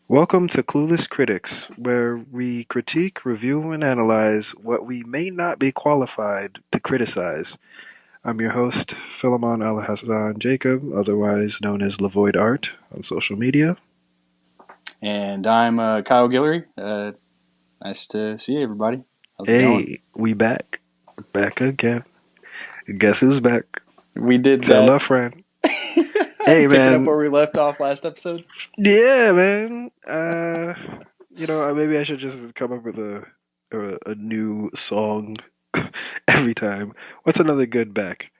Welcome to Clueless Critics, where we critique, review, and analyze what we may not be qualified to criticize. I'm your host, Philemon Alhassan Jacob, otherwise known as Lavoid Art on social media. And I'm Kyle Guillory. Nice to see everybody. How's it going? Hey, we back. Back again. Guess who's back? We did Tell that. a friend. Hey, Picking up man. where we left off last episode. Yeah, man. Maybe I should just come up with a new song every time. What's another good back?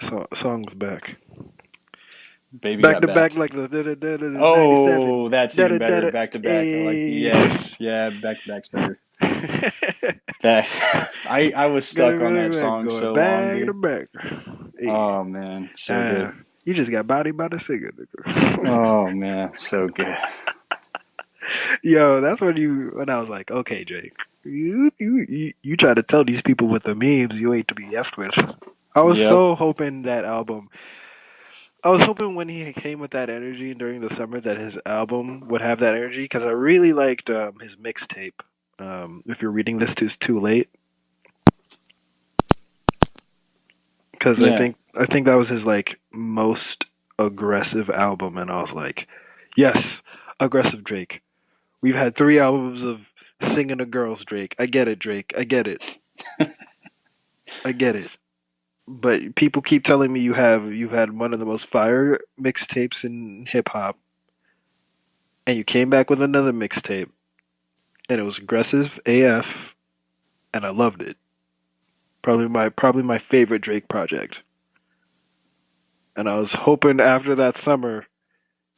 Songs back. Baby Back got to back back. like the 97. Oh, that's even better. Back to back. I like yes, yeah. Back to back's better. That's I was stuck on that song Going so long, back to dude. back. Hey. Oh man, so good. You just got body by the singer, nigga. Oh man, so good. Yo, that's when I was like, okay, Jake, you try to tell these people with the memes you ain't to be effed with. I was Yep. so hoping that album. I was hoping when he came with that energy during the summer that his album would have that energy because I really liked his mixtape. If you're reading this, it's too late because Yeah. I think that was his like most aggressive album, and I was like, yes, aggressive Drake. We've had 3 albums of singing to girls, Drake. I get it, Drake. I get it. I get it. But people keep telling me you've had one of the most fire mixtapes in hip hop, and you came back with another mixtape, and it was aggressive AF, and I loved it. Probably my favorite Drake project. And I was hoping after that summer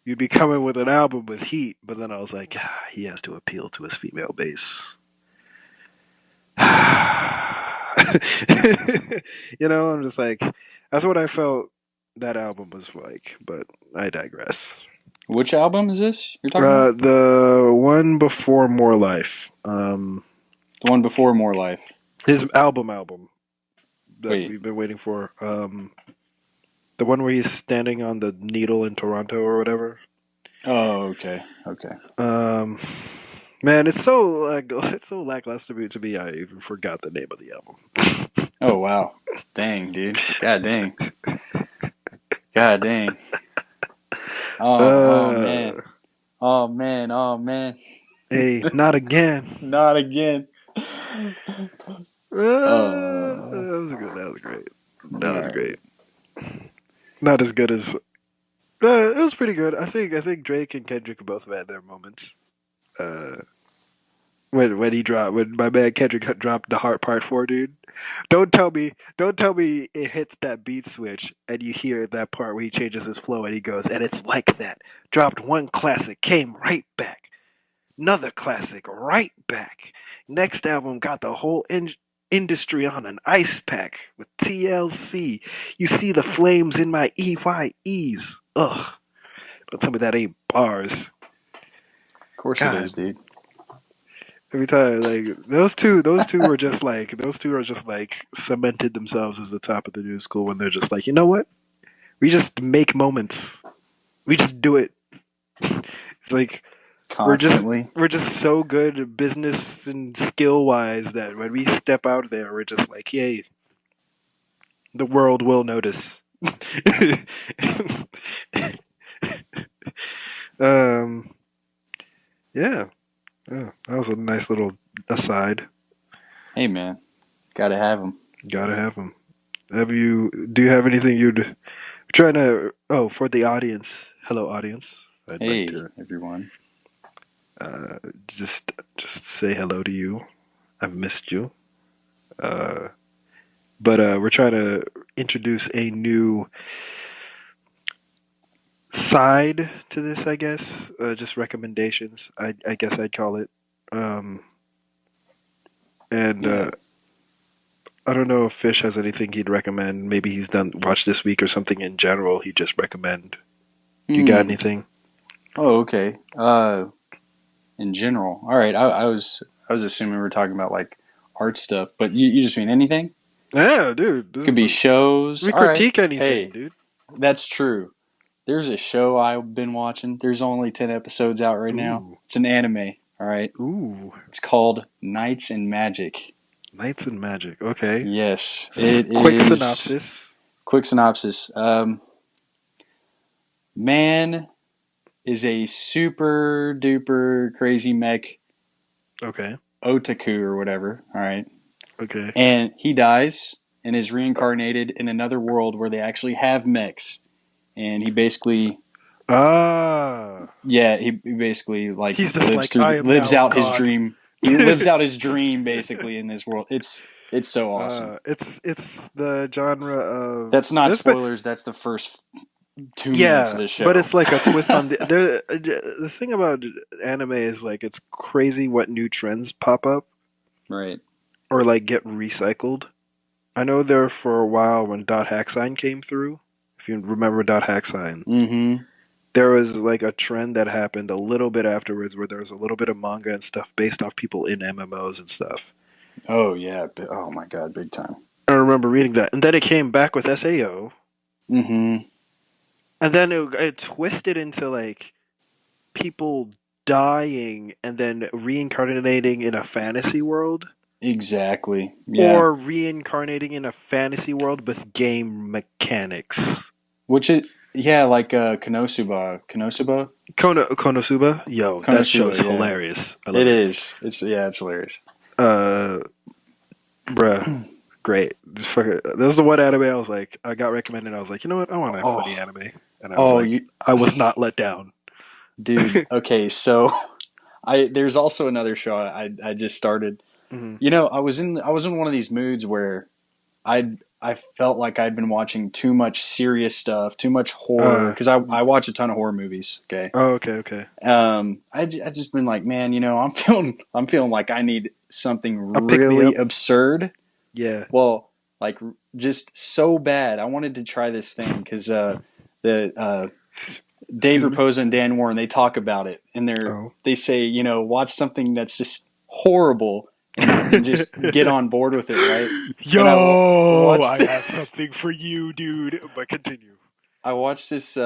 you'd be coming with an album with heat, but then I was like, he has to appeal to his female base. I'm just like, that's what I felt that album was like, but I digress. Which album is this you're talking about? The one before More Life, The one before More Life. his album that Wait. we've been waiting for, the one where he's standing on the needle in Toronto or whatever. Oh, okay. Okay. Um, Man, it's so lackluster to me. I even forgot the name of the album. Oh wow. Dang, dude. God dang. God dang. Oh man. Uh, Oh man. Oh man. hey, not again. Not again. Oh. That was good. That was great. All That was right. great. Not as good as. It was pretty good. I think Drake and Kendrick both have had their moments. Uh, when my man Kendrick dropped the Heart Part 4, dude. Don't tell me it hits that beat switch and you hear that part where he changes his flow and he goes, and it's like that. Dropped one classic, came right back. Another classic, right back. Next album got the whole industry on an ice pack with TLC. You see the flames in my EYEs. Ugh. Don't tell me that ain't bars. Of course it God. is, dude. Every time, like those two are just like cemented themselves as the top of the new school when they're just like, you know what? We just make moments. We just do it. It's like we're just Constantly. we're just so good at business and skill wise that when we step out there, we're just like, yay, the world will notice. um, yeah, yeah, that was a nice little aside. Hey man. Gotta have them. Gotta have them. Do you have anything you'd trying to, oh, for the audience, hello audience. I'd like Hey to everyone. uh, just say hello to you. I've missed you. Uh, but we're trying to introduce a new side to this, I guess. Just recommendations. I guess I'd call it. Um, and Yeah. I don't know if Fish has anything he'd recommend. Maybe he's done watch this week or something in general. He'd just recommend. You got Hmm. anything? Oh, okay. In general. All right. I was assuming we were talking about like art stuff, but you just mean anything? Yeah, dude. This Could is be the shows. we All right. critique anything, Hey, dude. that's true. there's a show I've been watching. There's only 10 episodes out right now. Ooh. It's an anime, all right? Ooh. It's called Knights and Magic. Knights and Magic. Okay. Yes, it Quick is. synopsis. Quick synopsis. Man is a super duper crazy mech Okay. otaku or whatever, all right? Okay. And he dies and is reincarnated in another world where they actually have mechs. And he basically, Ah. yeah, he basically like He's just like, I am lives now out his God. dream. He lives out his dream basically in this world. It's so awesome. It's the genre of That's not this, but spoilers. That's the first 2 minutes of yeah, the but show. it's like a twist on the thing about anime is like it's crazy what new trends pop up Right. or like get recycled. I know there for a while when dot hack sign came through. If you remember dot hack sign, Mm-hmm. there was like a trend that happened a little bit afterwards where there was a little bit of manga and stuff based off people in MMOs and stuff. Oh yeah. Oh my god, big time. I remember reading that, and then it came back with SAO, Mm-hmm. and then it twisted into like people dying and then reincarnating in a fantasy world, Exactly. Yeah. or reincarnating in a fantasy world with game mechanics. Which is yeah, like Konosuba. Konosuba, yo, that show is Konosuba. Yeah. hilarious. I It love it. is. It's hilarious. Uh, bruh, great. This is the one anime I was like, I got recommended. I was like, you know what? I want a funny Oh. anime, and I was Oh, like, you, I was not let down. dude. Okay, so I there's also another show I just started. Hmm. You know, I was in one of these moods where I felt like I'd been watching too much serious stuff, too much horror Uh, because I watch a ton of horror movies. Okay, oh, okay, okay. I just been like, man, you know, I'm feeling like I need something I'll pick me really up. absurd. Yeah. Well, like just so bad. I wanted to try this thing because the Dave Excuse me. Raposa and Dan Warren they talk about it and Oh. they say you know watch something that's just horrible and just get on board with it, right? And Yo, watched I have something for you, dude. But continue. I watched this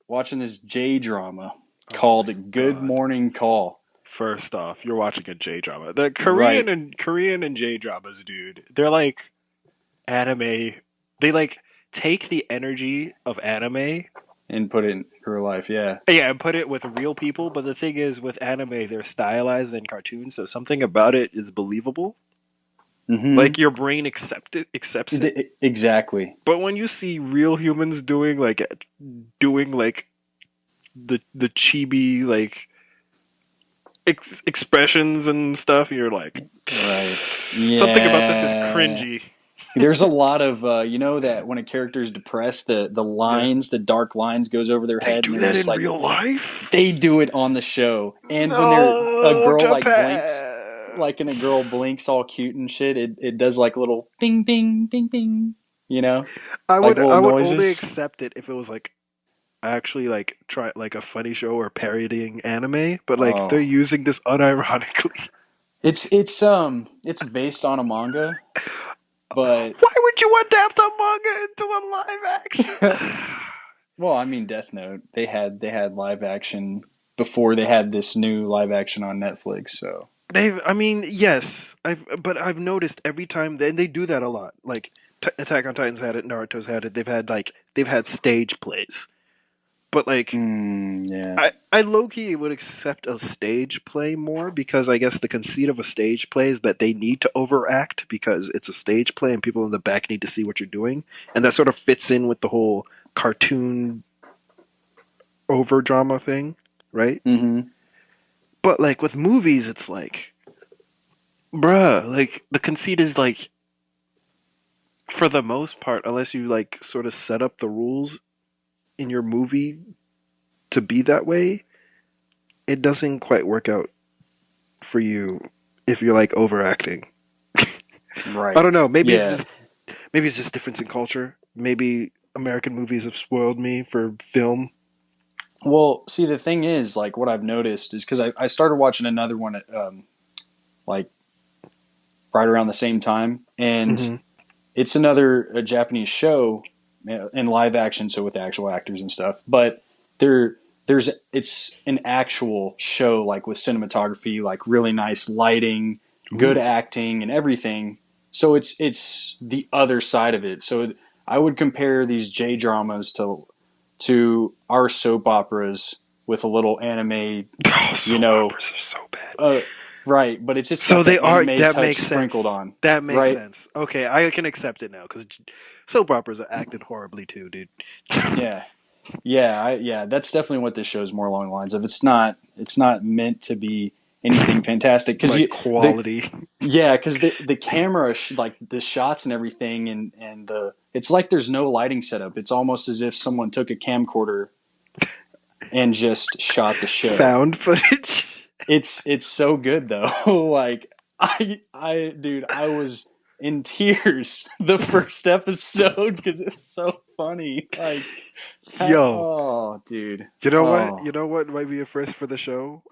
watching this J drama Oh my called Good god. Morning Call. First off, you're watching a J drama. The Right. Korean and J dramas, dude. They're like anime. They like take the energy of anime, And put it in real life, yeah. yeah, and put it with real people. But the thing is, with anime, they're stylized in cartoons, so something about it is believable. Mm-hmm. Like your brain accepts it. Exactly. But when you see real humans doing like the chibi like expressions and stuff, you're like, Right. something about this is Yeah. cringy. There's a lot of you know that when a character is depressed, the Yeah, lines, the dark lines goes over their they head, and do they're that just in like real life. they do it on the show. And when a No, girl like blinks, Japan. like and a girl blinks all cute and shit, it does like little bing bing bing bing, you know, like I little would only noises. accept it if it was like actually like try like a funny show or parodying anime, but like they're Oh, using this unironically. it's based on a manga, but Why would you adapt a manga into a live action? well, I mean Death Note, they had live action before they had this new live action on Netflix. So I mean, yes, but I've noticed every time they do that a lot. Like Attack on Titan's had it, Naruto's had it. They've had stage plays, but like yeah. I low key would accept a stage play more because I guess the conceit of a stage play is that they need to overact because it's a stage play and people in the back need to see what you're doing, and that sort of fits in with the whole cartoon over drama thing, right? Mm-hmm. But like with movies, it's like, bruh, like the conceit is like, for the most part, unless you like sort of set up the rules in your movie to be that way, it doesn't quite work out for you if you're like overacting. I Right. don't know. Yeah. Maybe it's just difference in culture. Maybe American movies have spoiled me for film. Well, see, the thing is, like, what I've noticed is because I started watching another one at, like, right around the same time, and Hmm. it's another a Japanese show, in live action, so with actual actors and stuff. But there's it's an actual show, like with cinematography, like really nice lighting, good Ooh. acting, and everything. So it's the other side of it. So I would compare these J dramas to our soap operas with a little anime, Oh, you soap know, operas are so bad. uh, right? But it's just So got they that are. anime That touch makes sprinkled sense. on, That makes right? sense. Okay, I can accept it now because soap operas are acted horribly too, dude. Yeah, yeah. That's definitely what this show is more along the lines of. It's not meant to be anything fantastic because Like the quality. because the camera like the shots and everything and the it's like there's no lighting setup. It's almost as if someone took a camcorder and just shot the show. Found footage. It's so good though. Like dude, I was in tears the first episode because it's so funny. Like, Yo, oh, dude, you know what? oh, You know what might be a first for the show?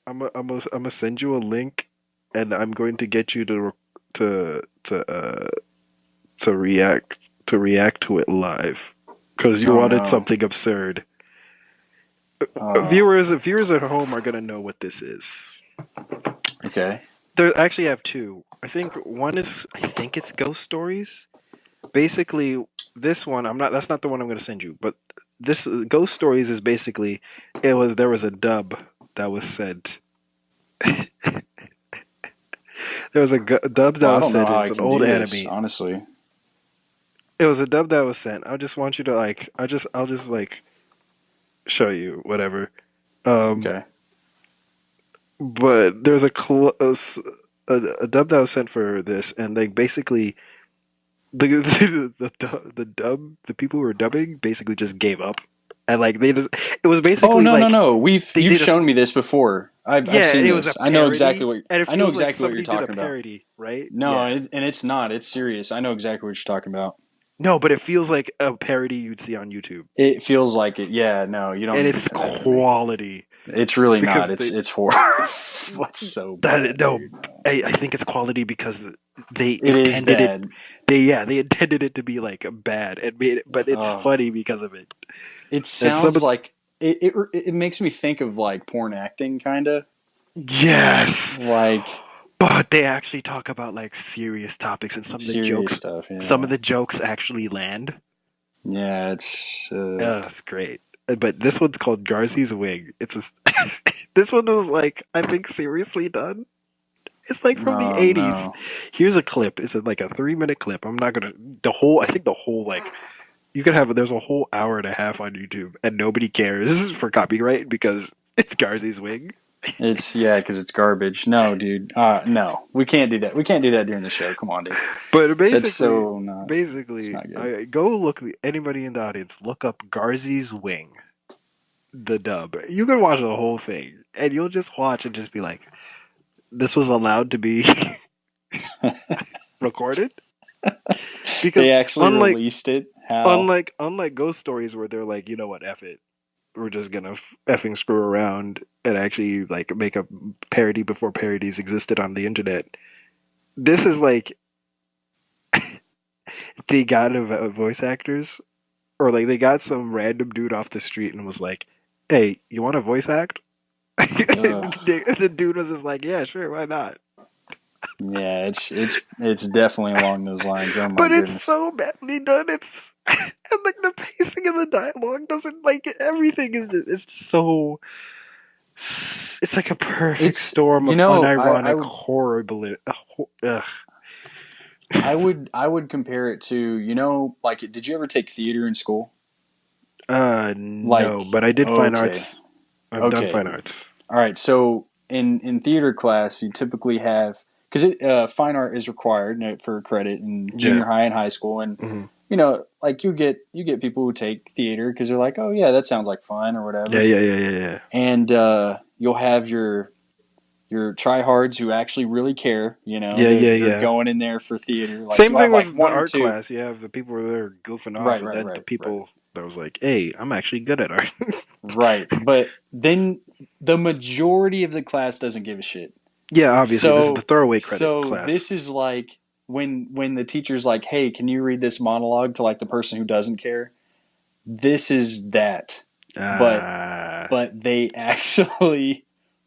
I'm gonna send you a link, and I'm going to get you to to uh to react to it live because you oh wanted no, something absurd. oh, Viewers at home are gonna know what this is. okay, There actually have two. I think it's Ghost Stories. Basically, this one I'm not. That's not the one I'm gonna send you. But this Ghost Stories is basically there was a dub that was sent. There was a dub that well, I was don't know sent. how It's I an can old do this anime. honestly. It was a dub that was sent. I just want you to like. I'll just like show you whatever. Um, Okay. but there's a dub that was sent for this, and they basically the people who were dubbing basically just gave up, and like they just it was Oh basically no no like no! they You've did a shown me this before. I've yeah, seen it was a this. parody, and it I know feels like exactly what you're somebody did a talking about. parody, right? No, Yeah. and it's not. It's serious. I know exactly what you're talking about. No, but it feels like a parody you'd see on YouTube, It feels like it. Yeah, no, you don't and need to it's send that to me. quality It's really not. because It's horror. What's so that bad, no, dude? I think it's quality because they It is intended it. bad. They intended it to be like bad and made it, but it's Oh, funny because of it. it And some sounds of like it makes me think of like porn acting, kind of yes, like but they actually talk about like serious topics, and serious stuff. some of Yeah, the jokes actually land. yeah. It's That's great. But this one's called Garzy's Wing. This one was like I think seriously done. It's like from the oh 80s. no. Here's a clip. It's like a 3 minute clip. I'm not gonna I think the whole like you could have there's a whole hour and a half on YouTube and nobody cares for copyright because it's Garzy's Wing. It's yeah, because it's garbage. No, dude. No, we can't do that. We can't do that during the show. Come on, dude. But That's basically, so not. It's basically, not good. I go look. Anybody in the audience, look up Garzy's Wing, the dub. You can watch the whole thing, and you'll just watch and just be like, "This was allowed to be recorded." They Because actually released it. How? unlike Ghost Stories, where they're like, you know what, F it, we're just gonna effing screw around and actually like make a parody before parodies existed on the internet. This is like they got voice actors or like they got some random dude off the street and was like, "Hey, you want to voice act?" Ugh. The dude was just like, "Yeah, sure, why not?" Yeah, it's definitely along those lines. Oh my But it's goodness. so badly done. It's and like the pacing of the dialogue doesn't like everything is just, it's so it's like a perfect It's storm you of know unironic horrible. Ugh. I would compare it to like did you ever take theater in school? No, Like but I did fine okay arts. I've done okay fine arts. all right. So in theater class you typically have because fine art is required for credit in Yeah. junior high and high school and Hmm. like you get people who take theater because they're like, oh yeah, that sounds like fun or Yeah, whatever, yeah, yeah, yeah, yeah. and you'll have your tryhards who actually really care. Yeah, They're yeah, they're yeah. going in there for theater. Like Same you'll have thing like with the one or art two. class. You have the people who are goofing off, Right, and right, then the right, right, people that was like, "Hey, I'm actually good at art." right. But then the majority of the class doesn't give a shit. Yeah, obviously, this is the So throwaway credit so class. this is like when the teacher's like, "Hey, can you read this monologue to like the person who doesn't care?" This is that, but Uh, they actually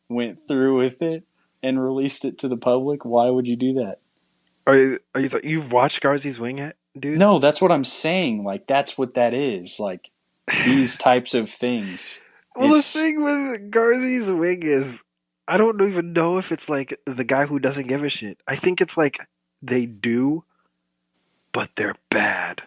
went through with it and released it to the public. Why would you do that? you've watched Garzy's Wing yet, dude? No, that's what I'm saying. Like that's what that is. Like these types of things. Well, the It's thing with Garzy's Wing is, I don't even know if it's like the guy who doesn't give a shit. I think it's like they do, but they're bad.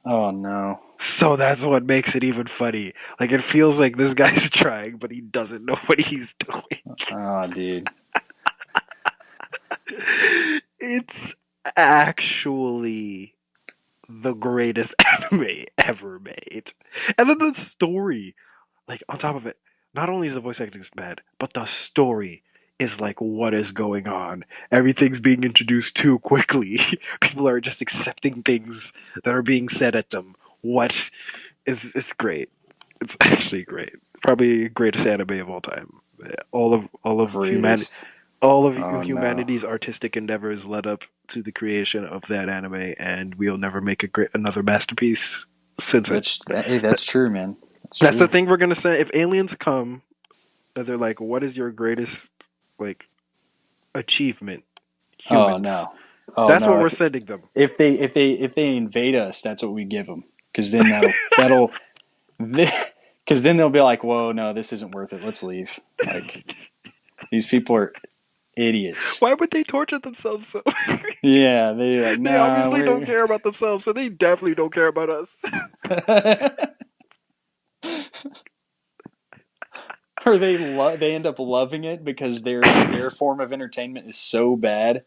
oh no. So that's what makes it even funny. Like it feels like this guy's trying, but he doesn't know what he's doing. Oh dude. It's actually the greatest anime ever made. And then the story, like on top of it, not only is the voice acting bad, but the story is like what is going on. Everything's being introduced too quickly. People are just accepting things that are being said at them. What is it's great. It's actually great. Probably greatest anime of all time. All of humanity Greatest. all of Oh no. humanity's artistic endeavors led up to the creation of that anime, and we'll never make another masterpiece since it. Hey, that's true, man. That's That's the true. thing we're gonna say. If aliens come, and they're like, "What is your greatest like achievement, Oh humans?" no. Oh That's what no. we're sending them. If they invade us, that's what we give them. Because then that'll because then they'll be like, "Whoa, no, this isn't worth it. Let's leave." Like these people are idiots. Why would they torture themselves so? Yeah, they like, They nah, obviously don't we're. care about themselves, so they definitely don't care about us. Or they end up loving it because their form of entertainment is so bad,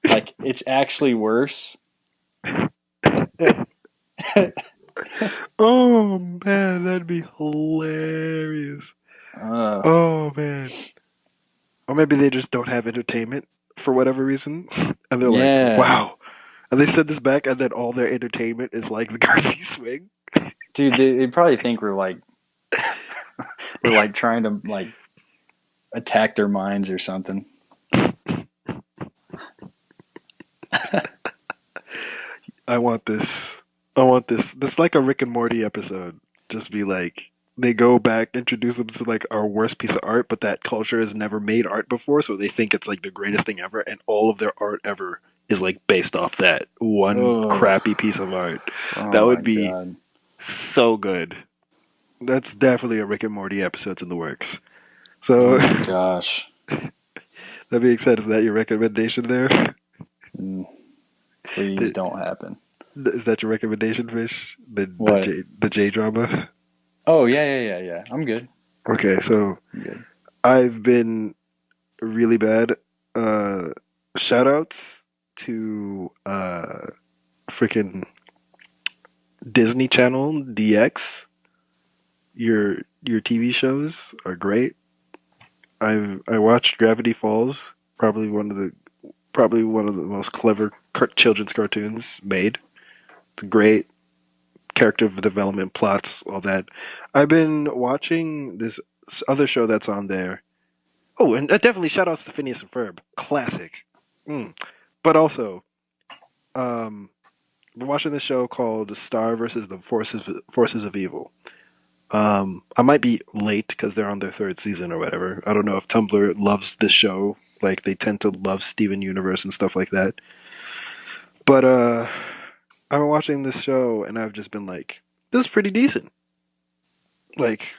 like it's actually worse. Oh man, that'd be hilarious. uh, Oh man. Or maybe they just don't have entertainment for whatever reason. And they're like, yeah, wow. And they send this back, and then all their entertainment is like the Garcia swing. dude, they probably think we're like trying to like attack their minds or something. I want this. I want this. This like a Rick and Morty episode. Just be like, they go back, introduce them to like our worst piece of art, but that culture has never made art before, so they think it's like the greatest thing ever, and all of their art ever is like based off that one Oh, crappy piece of art. oh That my would be god. so good. That's definitely a Rick and Morty episode's in the works. Oh So my gosh. that being said, is that your recommendation there? Mm, please Th- don't happen. Is that your recommendation, Fish? What? The J drama? Oh yeah. I'm good. Okay, so I'm good. I've been really bad. Uh, shout outs to freaking Disney Channel DX. Your TV shows are great. I watched Gravity Falls, probably one of the most clever children's cartoons made. It's great character development, plots, all that. I've been watching this other show that's on there. Oh, and definitely shout outs to Phineas and Ferb, classic. Mm. But also, um, we're watching this show called Star versus the Forces of Evil. I might be late because they're on their third season or whatever. I don't know if Tumblr loves this show. Like they tend to love Steven Universe and stuff like that. But I've been watching this show and I've just been like, this is pretty decent. Like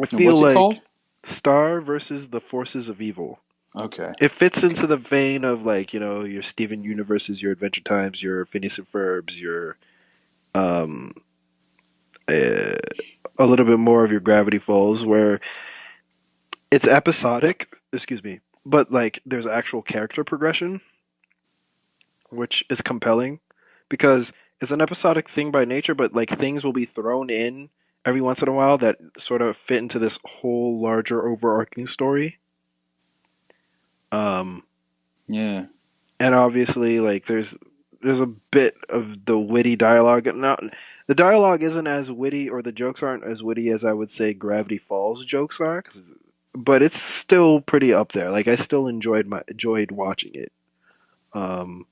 I feel What's it called? like Star versus the Forces of Evil. Okay. It fits Okay. into the vein of like your Steven Universes, your Adventure Times, your Phineas and Ferbs, your um uh, a little bit more of your Gravity Falls, where it's episodic. Excuse me, but like there's actual character progression, which is compelling because it's an episodic thing by nature, but like things will be thrown in every once in a while that sort of fit into this whole larger overarching story. Um, Yeah. and obviously, like there's a bit of the witty dialogue. Not the dialogue isn't as witty, or the jokes aren't as witty as I would say Gravity Falls jokes are, but it's still pretty up there. Like I still enjoyed watching it. Um,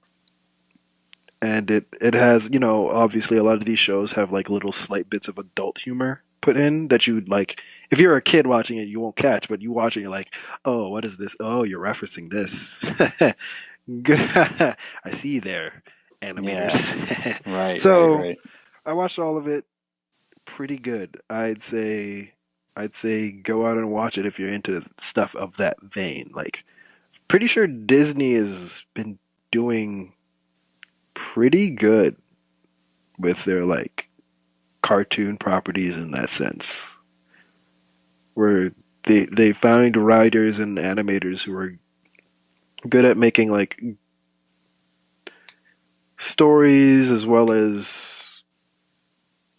and it has, obviously a lot of these shows have like little slight bits of adult humor put in that you like. If you're a kid watching it, you won't catch, but you watch it, you're like, oh, what is this? Oh, you're referencing this. Good. I see you there, Yeah. animators. Right. Right. So Right. I watched all of it. Pretty good. I'd say go out and watch it if you're into stuff of that vein. Like pretty sure Disney has been doing pretty good with their like cartoon properties in that sense. Where they find writers and animators who are good at making like stories as well as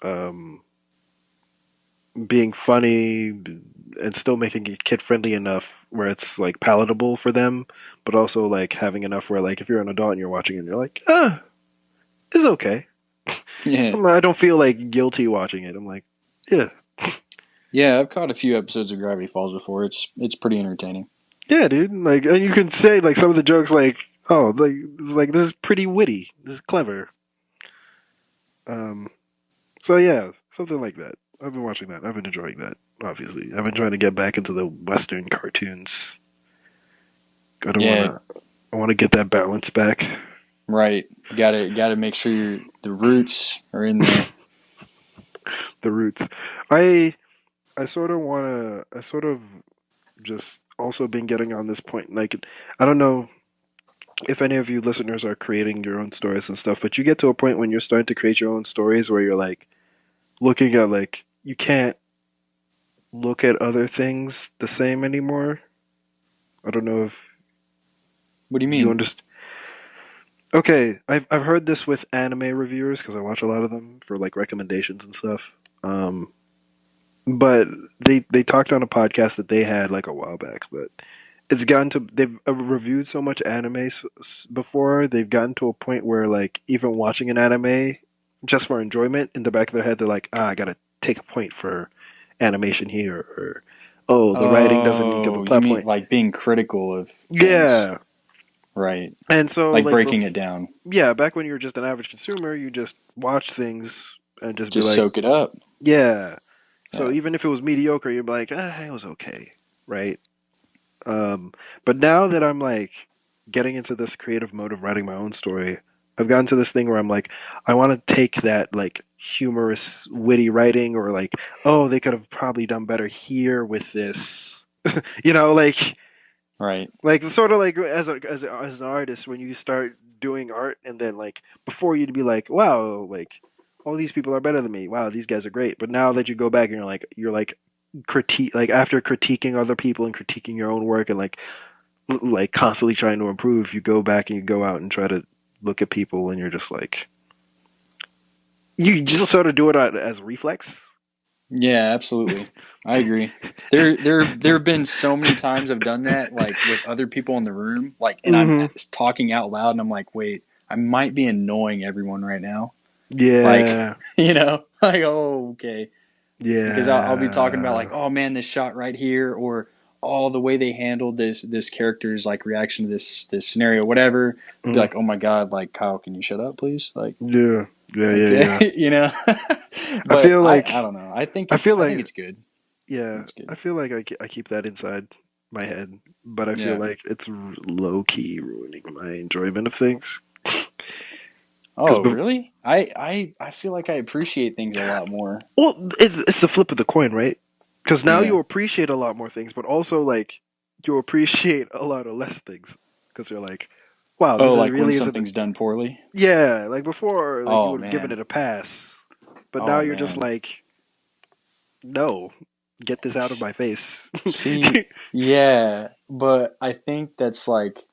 um being funny and still making it kid friendly enough where it's like palatable for them, but also like having enough where like if you're an adult and you're watching it, and you're like, it's okay. Yeah. I don't feel like guilty watching it. I'm like, yeah, Yeah. I've caught a few episodes of Gravity Falls before. It's pretty entertaining. yeah, dude. Like, and you can say like some of the jokes, like, oh, like it's like this is pretty witty, this is clever. Um, so yeah, something like that. I've been watching that. I've been enjoying that. Obviously, I've been trying to get back into the Western cartoons. I don't want Yeah. to. I want to get that balance back. Right. Got to make sure the roots are in there. The roots. I I sort of want to. I sort of just also been getting on this point. Like, I don't know if any of you listeners are creating your own stories and stuff, but you get to a point when you're starting to create your own stories where you're like looking at like you can't look at other things the same anymore. I don't know if What do you you mean? understand. Okay, I've heard this with anime reviewers because I watch a lot of them for like recommendations and stuff. Um, but they talked on a podcast that they had like a while back that it's gotten to they've reviewed so much anime before they've gotten to a point where like even watching an anime just for enjoyment in the back of their head they're like I gotta take a point for animation here or oh the writing doesn't get the Oh, you plot mean point. like being critical of things. Yeah, Right. and so Like like breaking it down. yeah, back when you were just an average consumer you just watch things and just be Just like soak it up. yeah. So Yeah. even if it was mediocre you'd be like it was okay, right? Um, but now that I'm like getting into this creative mode of writing my own story, I've gotten to this thing where I'm like, I want to take that like humorous, witty writing, or like, oh, they could have probably done better here with this, you know, Right. like sort of like as an artist when you start doing art, and then like before you'd be like, wow, like all these people are better than me. Wow, these guys are great. But now that you go back and you're like critique like after critiquing other people and critiquing your own work and like constantly trying to improve, you go back and you go out and try to look at people and you're just like you just sort of do it as reflex. Yeah, absolutely. I agree. There have been so many times I've done that, like with other people in the room, like, and I'm Hmm. talking out loud, and I'm like, wait, I might be annoying everyone right now. Like, Yeah, like, oh, okay, because I'll be talking about like, yeah. oh man, this shot right here, or oh, the way they handled this character's like reaction to this scenario, whatever. Be Mhm. like, oh my god, like Kyle, can you shut up, please? Yeah, yeah, yeah, yeah. Okay, I but feel I like don't know. I think I it's feel I think like it's good. yeah, It's good. I feel like I keep that inside my head, but I feel Yeah. like it's low key ruining my enjoyment of things. Because Oh, really? I feel like I appreciate things a lot more. well, it's the flip of the coin, right? Because now Yeah. you appreciate a lot more things, but also like you appreciate a lot of less things because you're like, wow, this Oh, is like when really isn't. something's done poorly. Yeah, like before, like you Oh would have given man. it a pass, but now Oh you're just man. like, no, get this out of my face. See, yeah, but I think that's like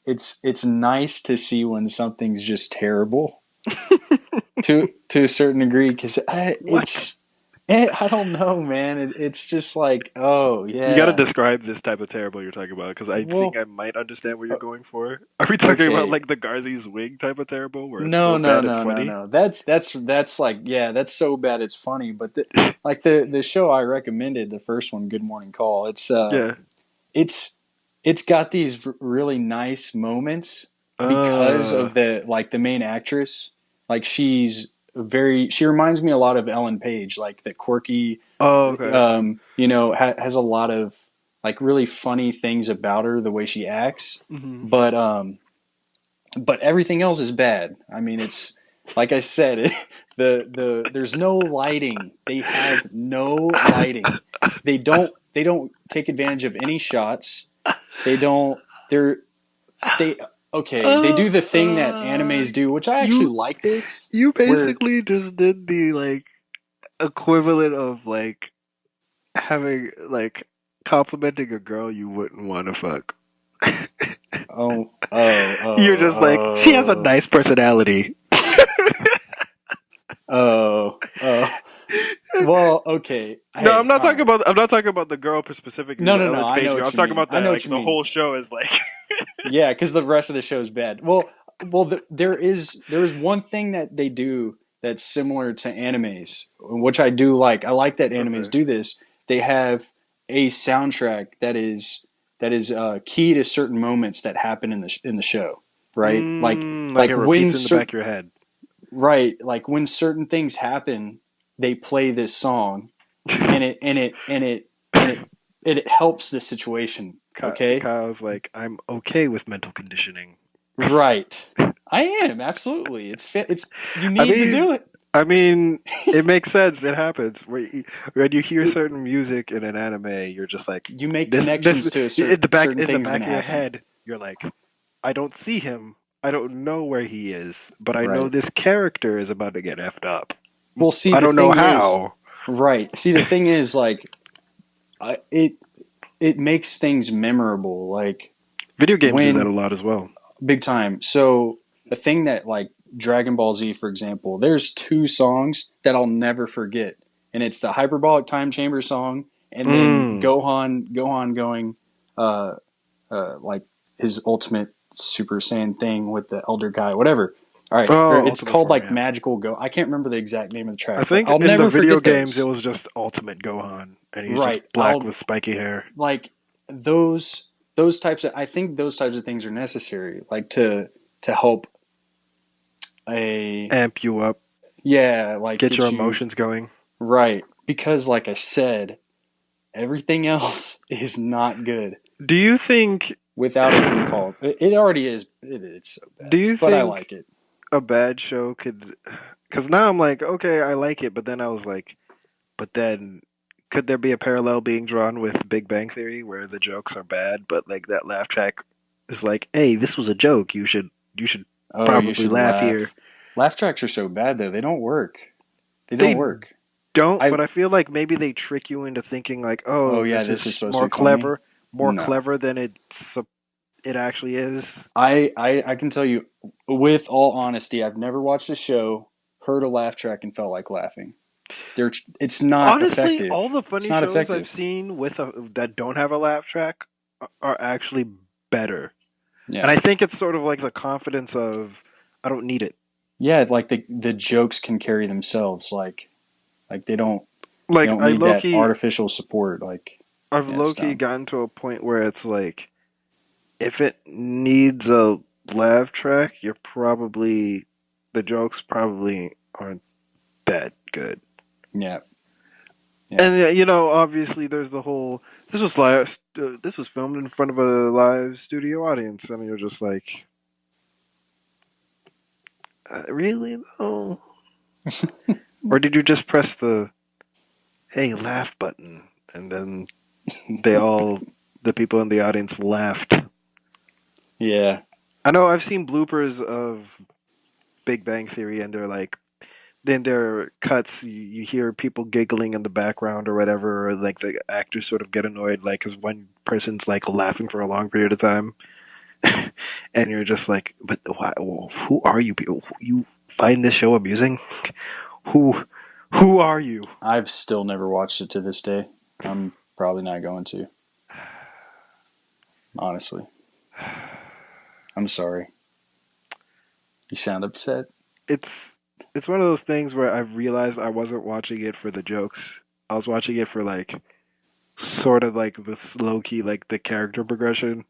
it's nice to see when something's just terrible to a certain degree because What? I don't know, man. It's just like, oh You got to yeah. describe this type of terrible you're talking about because I think Well, I might understand what you're uh, going for. Are we talking about okay. like the Garzy's wing type of terrible where it's No, so no, bad it's no, no, funny? no. That's like, yeah, that's so bad it's funny. But like the show I recommended, the first one, Good Morning Call. Yeah. It's it's got these really nice moments, because Uh of the main actress. Like she reminds me a lot of Ellen Page, like the quirky, oh, okay. has a lot of like really funny things about her, the way she acts. Hmm. But everything else is bad. I mean, it's like I said, there's no lighting. They have no lighting. They don't take advantage of any shots. They don't. They okay. They Uh, do the thing that uh, animes do, which I actually you like. This you where basically just did the like equivalent of like having like complimenting a girl you wouldn't want to fuck. oh You're just like, she has a nice personality. oh. Well, okay. No, Hey, all right. I'm not talking about the girl specifically, No, the no, no. Ellen I Page know girl. I'm what you talking mean. about I know what like you the mean. whole show is like Yeah, because the rest of the show is bad. There is one thing that they do that's similar to animes, which I do like. I like that animes okay. do this. They have a soundtrack that is key to certain moments that happen in the show, right? Like it When repeats in the back of your head. like when certain things happen, they play this song, and it helps the situation. Okay, Kyle's like, I'm okay with mental conditioning. right. I am absolutely. It's you I need to mean, do it. I mean, it makes sense. It happens. When you hear certain music in an anime, you're just like, You make this connections to certain in the things back going to of your happen. head, you're like, I don't see him. I don't know where he is, but I know Right. this character is about to get effed up. Well, see, I the don't know thing is, how. right. See, the thing is, like, it makes things memorable. Like Video games do that a when lot as well. big time. So the thing that like Dragon Ball Z, for example, there's two songs that I'll never forget, and it's the Hyperbolic Time Chamber song, and then Mm. Gohan going, uh, like his ultimate Super Saiyan thing with the Elder Guy, whatever. All right, or Oh, it's Ultimate called Form, like yeah. Magical Go. I can't remember the exact name of the I track, but think I'll in the never video forget games it those. was just Ultimate Gohan, and he's just Right, black I'll with spiky hair. like those types of. I think those types of things are necessary, like to help a Amp you up, yeah, like get your get you emotions going. right because, like I said, everything else is not good. Do you think Without it being followed, it already is. It's so do bad, you but I think like it. a bad show could, because now I'm like, okay, I like it, but then I was like, but then could there be a parallel being drawn with Big Bang Theory where the jokes are bad, but like that laugh track is like, hey, this was a joke. You should Oh, you probably should laugh here. laugh. Laugh tracks are so bad though; they don't work. They don't They work. don't, I but I feel like maybe they trick you into thinking like, oh oh, yeah, this this is is supposed to be funny. more No, clever than it actually is. I can tell you with all honesty, I've never watched a show, heard a laugh track, and felt like laughing. They're it's not Honestly, all effective. the It's funny not shows I've effective. seen that don't have a laugh track are actually better. And Yeah, I think it's sort of like the confidence of I don't need it. yeah. Like the jokes can carry themselves. Like they Like don't need low that key artificial support. Like I've yeah, it's low key dumb. gotten to a point where it's like if it needs a laugh track, the jokes probably aren't that good. Yeah, yeah. And you know, obviously, there's the whole. This was filmed in front of a live studio audience, and you're just like, really though? Or did you just press the "Hey, laugh" button, and then they all, the people in the audience, laughed? Yeah. I know I've seen bloopers of Big Bang Theory, and they're like, then there are cuts. You hear people giggling in the background or whatever, or like the actors sort of get annoyed, like because one person's like laughing for a long period of time. And you're just like, but why? Who are you people? You find this show amusing? Who, who are you? I've still never watched it to this day. I'm probably not going to. Honestly, I'm sorry. You sound upset. It's it's one of those things where I've realized I wasn't watching it for the jokes. I was watching it for like sort of like the slow key, like the character progression.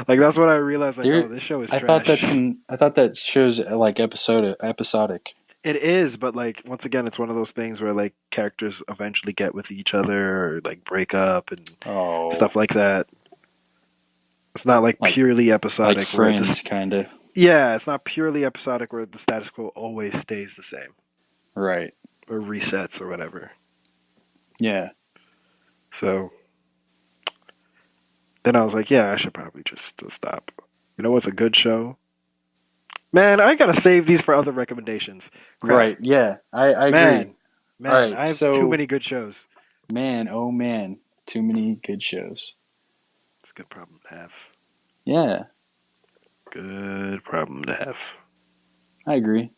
Like that's when I realized, like, oh, There, this show is trash. I thought that shows like episodic. It is, but like once again, it's one of those things where like characters eventually get with each other or like break up and Oh, stuff like that. It's not like like purely like episodic where Friends, this. kind of. Yeah, it's not purely episodic where the status quo always stays the same Right. or resets or whatever. Yeah. So then I was like, yeah, I should probably just stop. You know what's a good show? Man, I gotta save these for other recommendations. Crap. Right. Yeah. I agree. Man, All man, right. I have too So, many good shows. man, oh man, too many good shows. It's a good problem to have. Yeah, Good problem to have. I agree.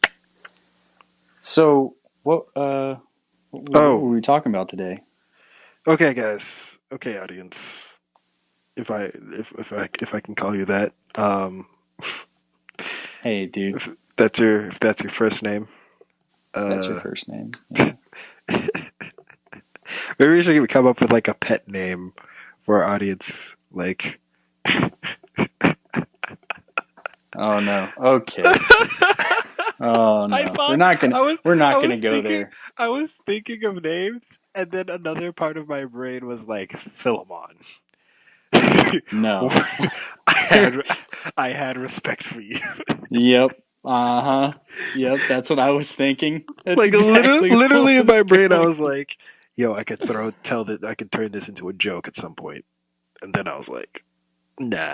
So, what were Oh, we talking about today? okay, guys. Okay, audience. If I can call you that. Hey, dude, If that's your first name. that's your Uh, first name. Yeah. maybe we should come up with like a pet name for our audience. Like, Oh no. Okay. Oh I no. thought We're I not gonna was go thinking there. I was thinking of names, and then another part of my brain was like Philemon. No. I had I had respect for you. Yep. Uh-huh. Yep, that's what I was thinking. That's Like exactly what literally in was my brain, I going. was like, "Yo, I could tell that I could turn this into a joke at some point." And then I was like, nah,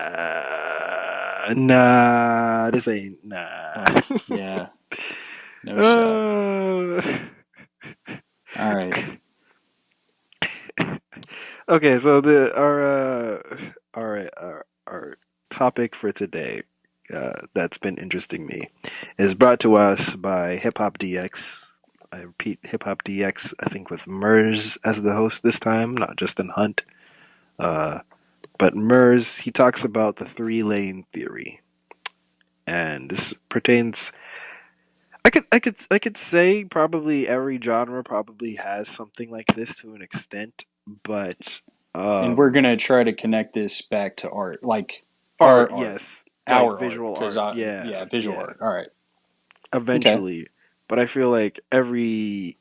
this ain't nah. Yeah. No shot. Uh, All right. okay, so the our topic for today that's been interesting me is brought to us by Hip Hop DX. I repeat, Hip Hop DX. I think with Mers as the host this time, not Justin Hunt. Uh, but Mers, he talks about the three-lane theory, and this pertains. I could say probably every genre probably has something like this to an extent, but And we're um, gonna try to connect this back to art, like art, art, yes, like our art, visual because art, yeah, yeah, visual yeah, art. All right. Okay. eventually. But I feel like every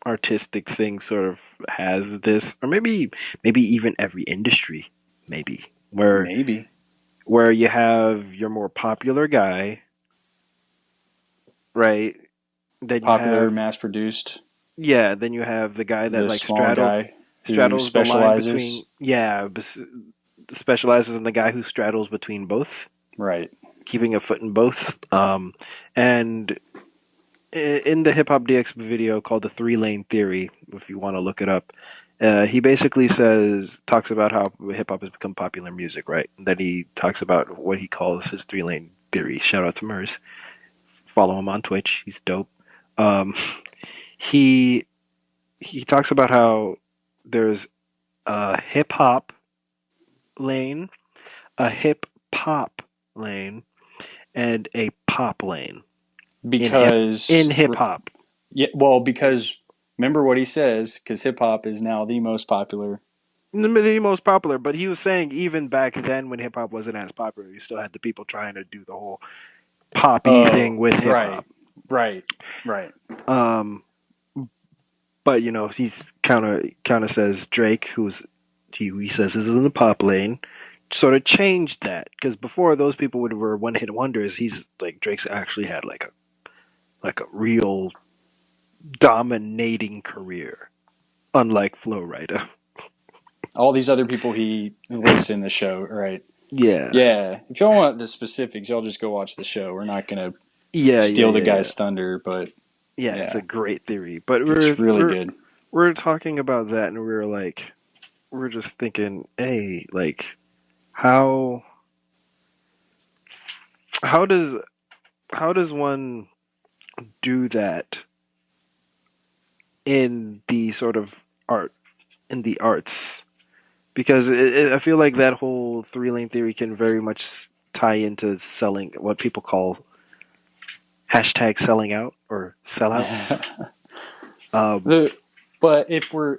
artistic thing sort of has this, or maybe even every industry, maybe where Maybe you have your more popular guy, right? Then you popular, have mass produced, yeah, then you have the guy that the like small guy who straddles the line between specializes. specializes in the guy who straddles between both, Right. keeping a foot in both. And in the Hip Hop DX video called the Three Lane Theory, if you want to look it up, he basically talks about how hip hop has become popular music, right? And then he talks about what he calls his three lane theory. Shout out to Mers. Follow him on Twitch. He's dope. Um, he he talks about how there's a hip hop lane, a hip pop lane, and a pop lane in Because hip hop. yeah, well, because remember what he says, because hip hop is now the most popular. The most popular, but he was saying even back then when hip hop wasn't as popular, you still had the people trying to do the whole poppy thing Oh, with hip right, hop. right, right. Um, but you know, he's kind of says Drake, he says this is in the pop lane, sort of changed that because before those people were one hit wonders. He's like Drake's actually had like a real dominating career, unlike Flo Rida. All these other people he lists in the show, right? Yeah, Yeah. If y'all want the specifics, y'all just go watch the show. We're not gonna yeah, yeah, steal the yeah, yeah. guy's thunder, but Yeah, it's a yeah, great theory. But it's really good. we're talking about that, and we're just thinking, hey, like how how does one do that in the sort of art in the arts? Because I feel like that whole three lane theory can very much tie into selling, what people call hashtag selling out or sellouts. Um, the but if we're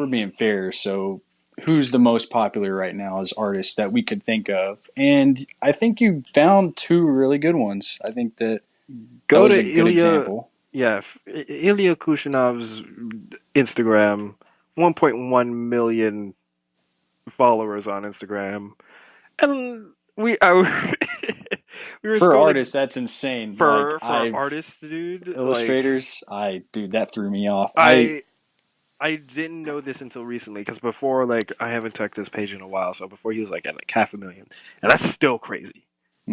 being fair, so who's the most popular right now as artists that we could think of, and I think you found two really good ones. I think that Go to was a good Ilya. example. Yeah, Ilya Kushinov's Instagram, 1.1 million followers on Instagram, and we were For scrolling artists, that's insane. Like for I've artists, dude. Like illustrators, dude, that threw me off. I I didn't know this until recently because before, like, I haven't checked his page in a while. So before he was like at like 500,000, and that's still crazy.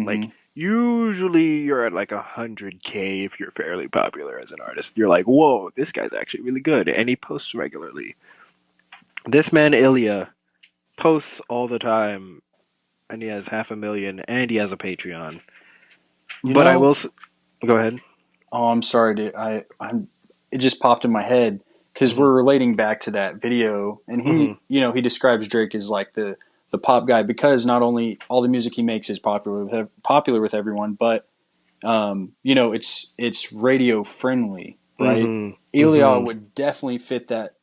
Like Mhm. usually you're at like 100K if you're fairly popular as an artist. You're like, whoa, this guy's actually really good, and he posts regularly. This man Ilya posts all the time, and he has 500,000, and he has a Patreon. You But I will know, go ahead. oh, I'm sorry, dude. I'm. It just popped in my head because Hmm. we're relating back to that video, and Hmm. he describes Drake as like the pop guy because not only all the music he makes is popular with everyone, but it's radio friendly, right? Hmm. Ilya Hmm. would definitely fit that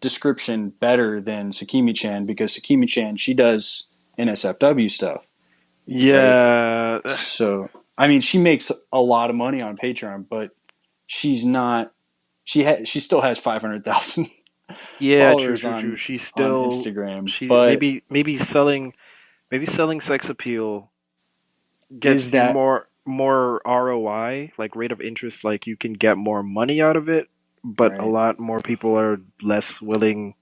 description better than Sakimi-chan because Sakimi-chan she does NSFW stuff, right? Yeah. So I mean, she makes a lot of money on Patreon, but she's not. She still has 500,000 Yeah, true, followers true, true. on Instagram. She But maybe selling sex appeal is gets you that more ROI, like rate of interest, like you can get more money out of it, but a right? lot more people are less willing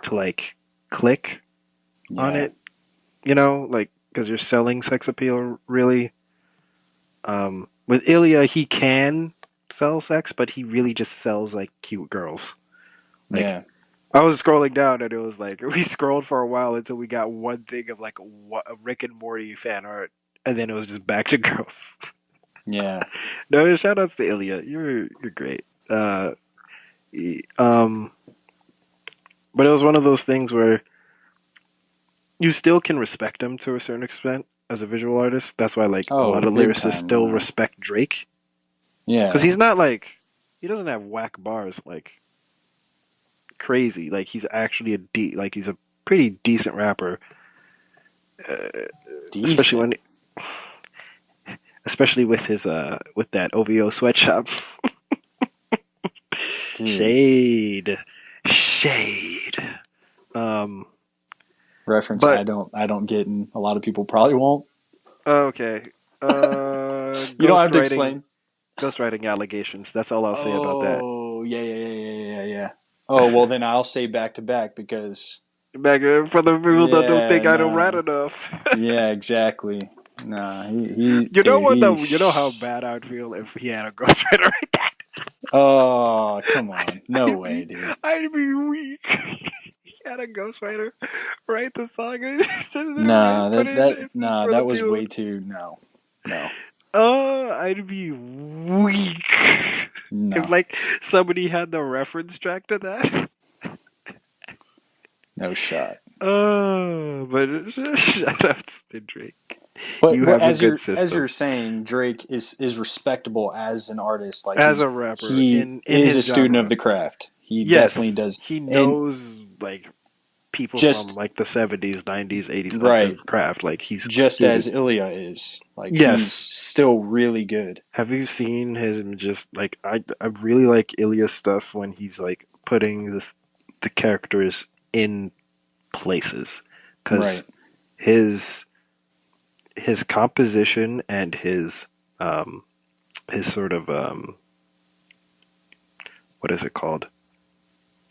to like click on Yeah, it, like because you're selling sex appeal really. With Ilya, he can sell sex, but he really just sells like cute girls. Like yeah, I was scrolling down and it was like we scrolled for a while until we got one thing of like a Rick and Morty fan art, and then it was just back to girls. yeah. No, shout outs to Ilya. You're great. Um, but it was one of those things where you still can respect him to a certain extent as a visual artist. That's why like a Oh, lot of big lyricists time. still respect Drake because Yeah, he's not like he doesn't have whack bars like crazy. Like he's actually like he's a pretty decent rapper, uh, especially decent, when especially with his with that OVO sweatshop. dude. Shade, shade. Um, Reference but I don't get, and a lot of people probably won't. okay. You don't have to explain. Ghostwriting allegations. That's all I'll say about that. Oh, yeah, yeah, yeah, yeah, yeah, yeah. Oh, well, then I'll say back to back because, Back for the people that don't yeah, think I don't write nah. enough. Yeah, exactly. Nah, dude, Though? You know how bad I'd feel if he had a ghostwriter like that. oh, come on. No I'd way, be, dude. I'd be weak. He had a ghostwriter write the song and Nah, put it for the that was way people. too, no. No. I'd be weak if No. like somebody had the reference track to that. No shot. But shout outs to Drake. But You have a good as system you're saying, Drake is respectable as an artist. Like as a rapper he in is his a student of genre. the craft. He definitely Yes, does. he And knows like people from just like the 70s, 90s, 80s of the right, craft. Like he's a just as student. Ilya is. Like he's Yes. still really good. Have you seen him just like I really like Ilya's stuff when he's like putting the characters in places cuz Right. his his composition and his sort of what is it called?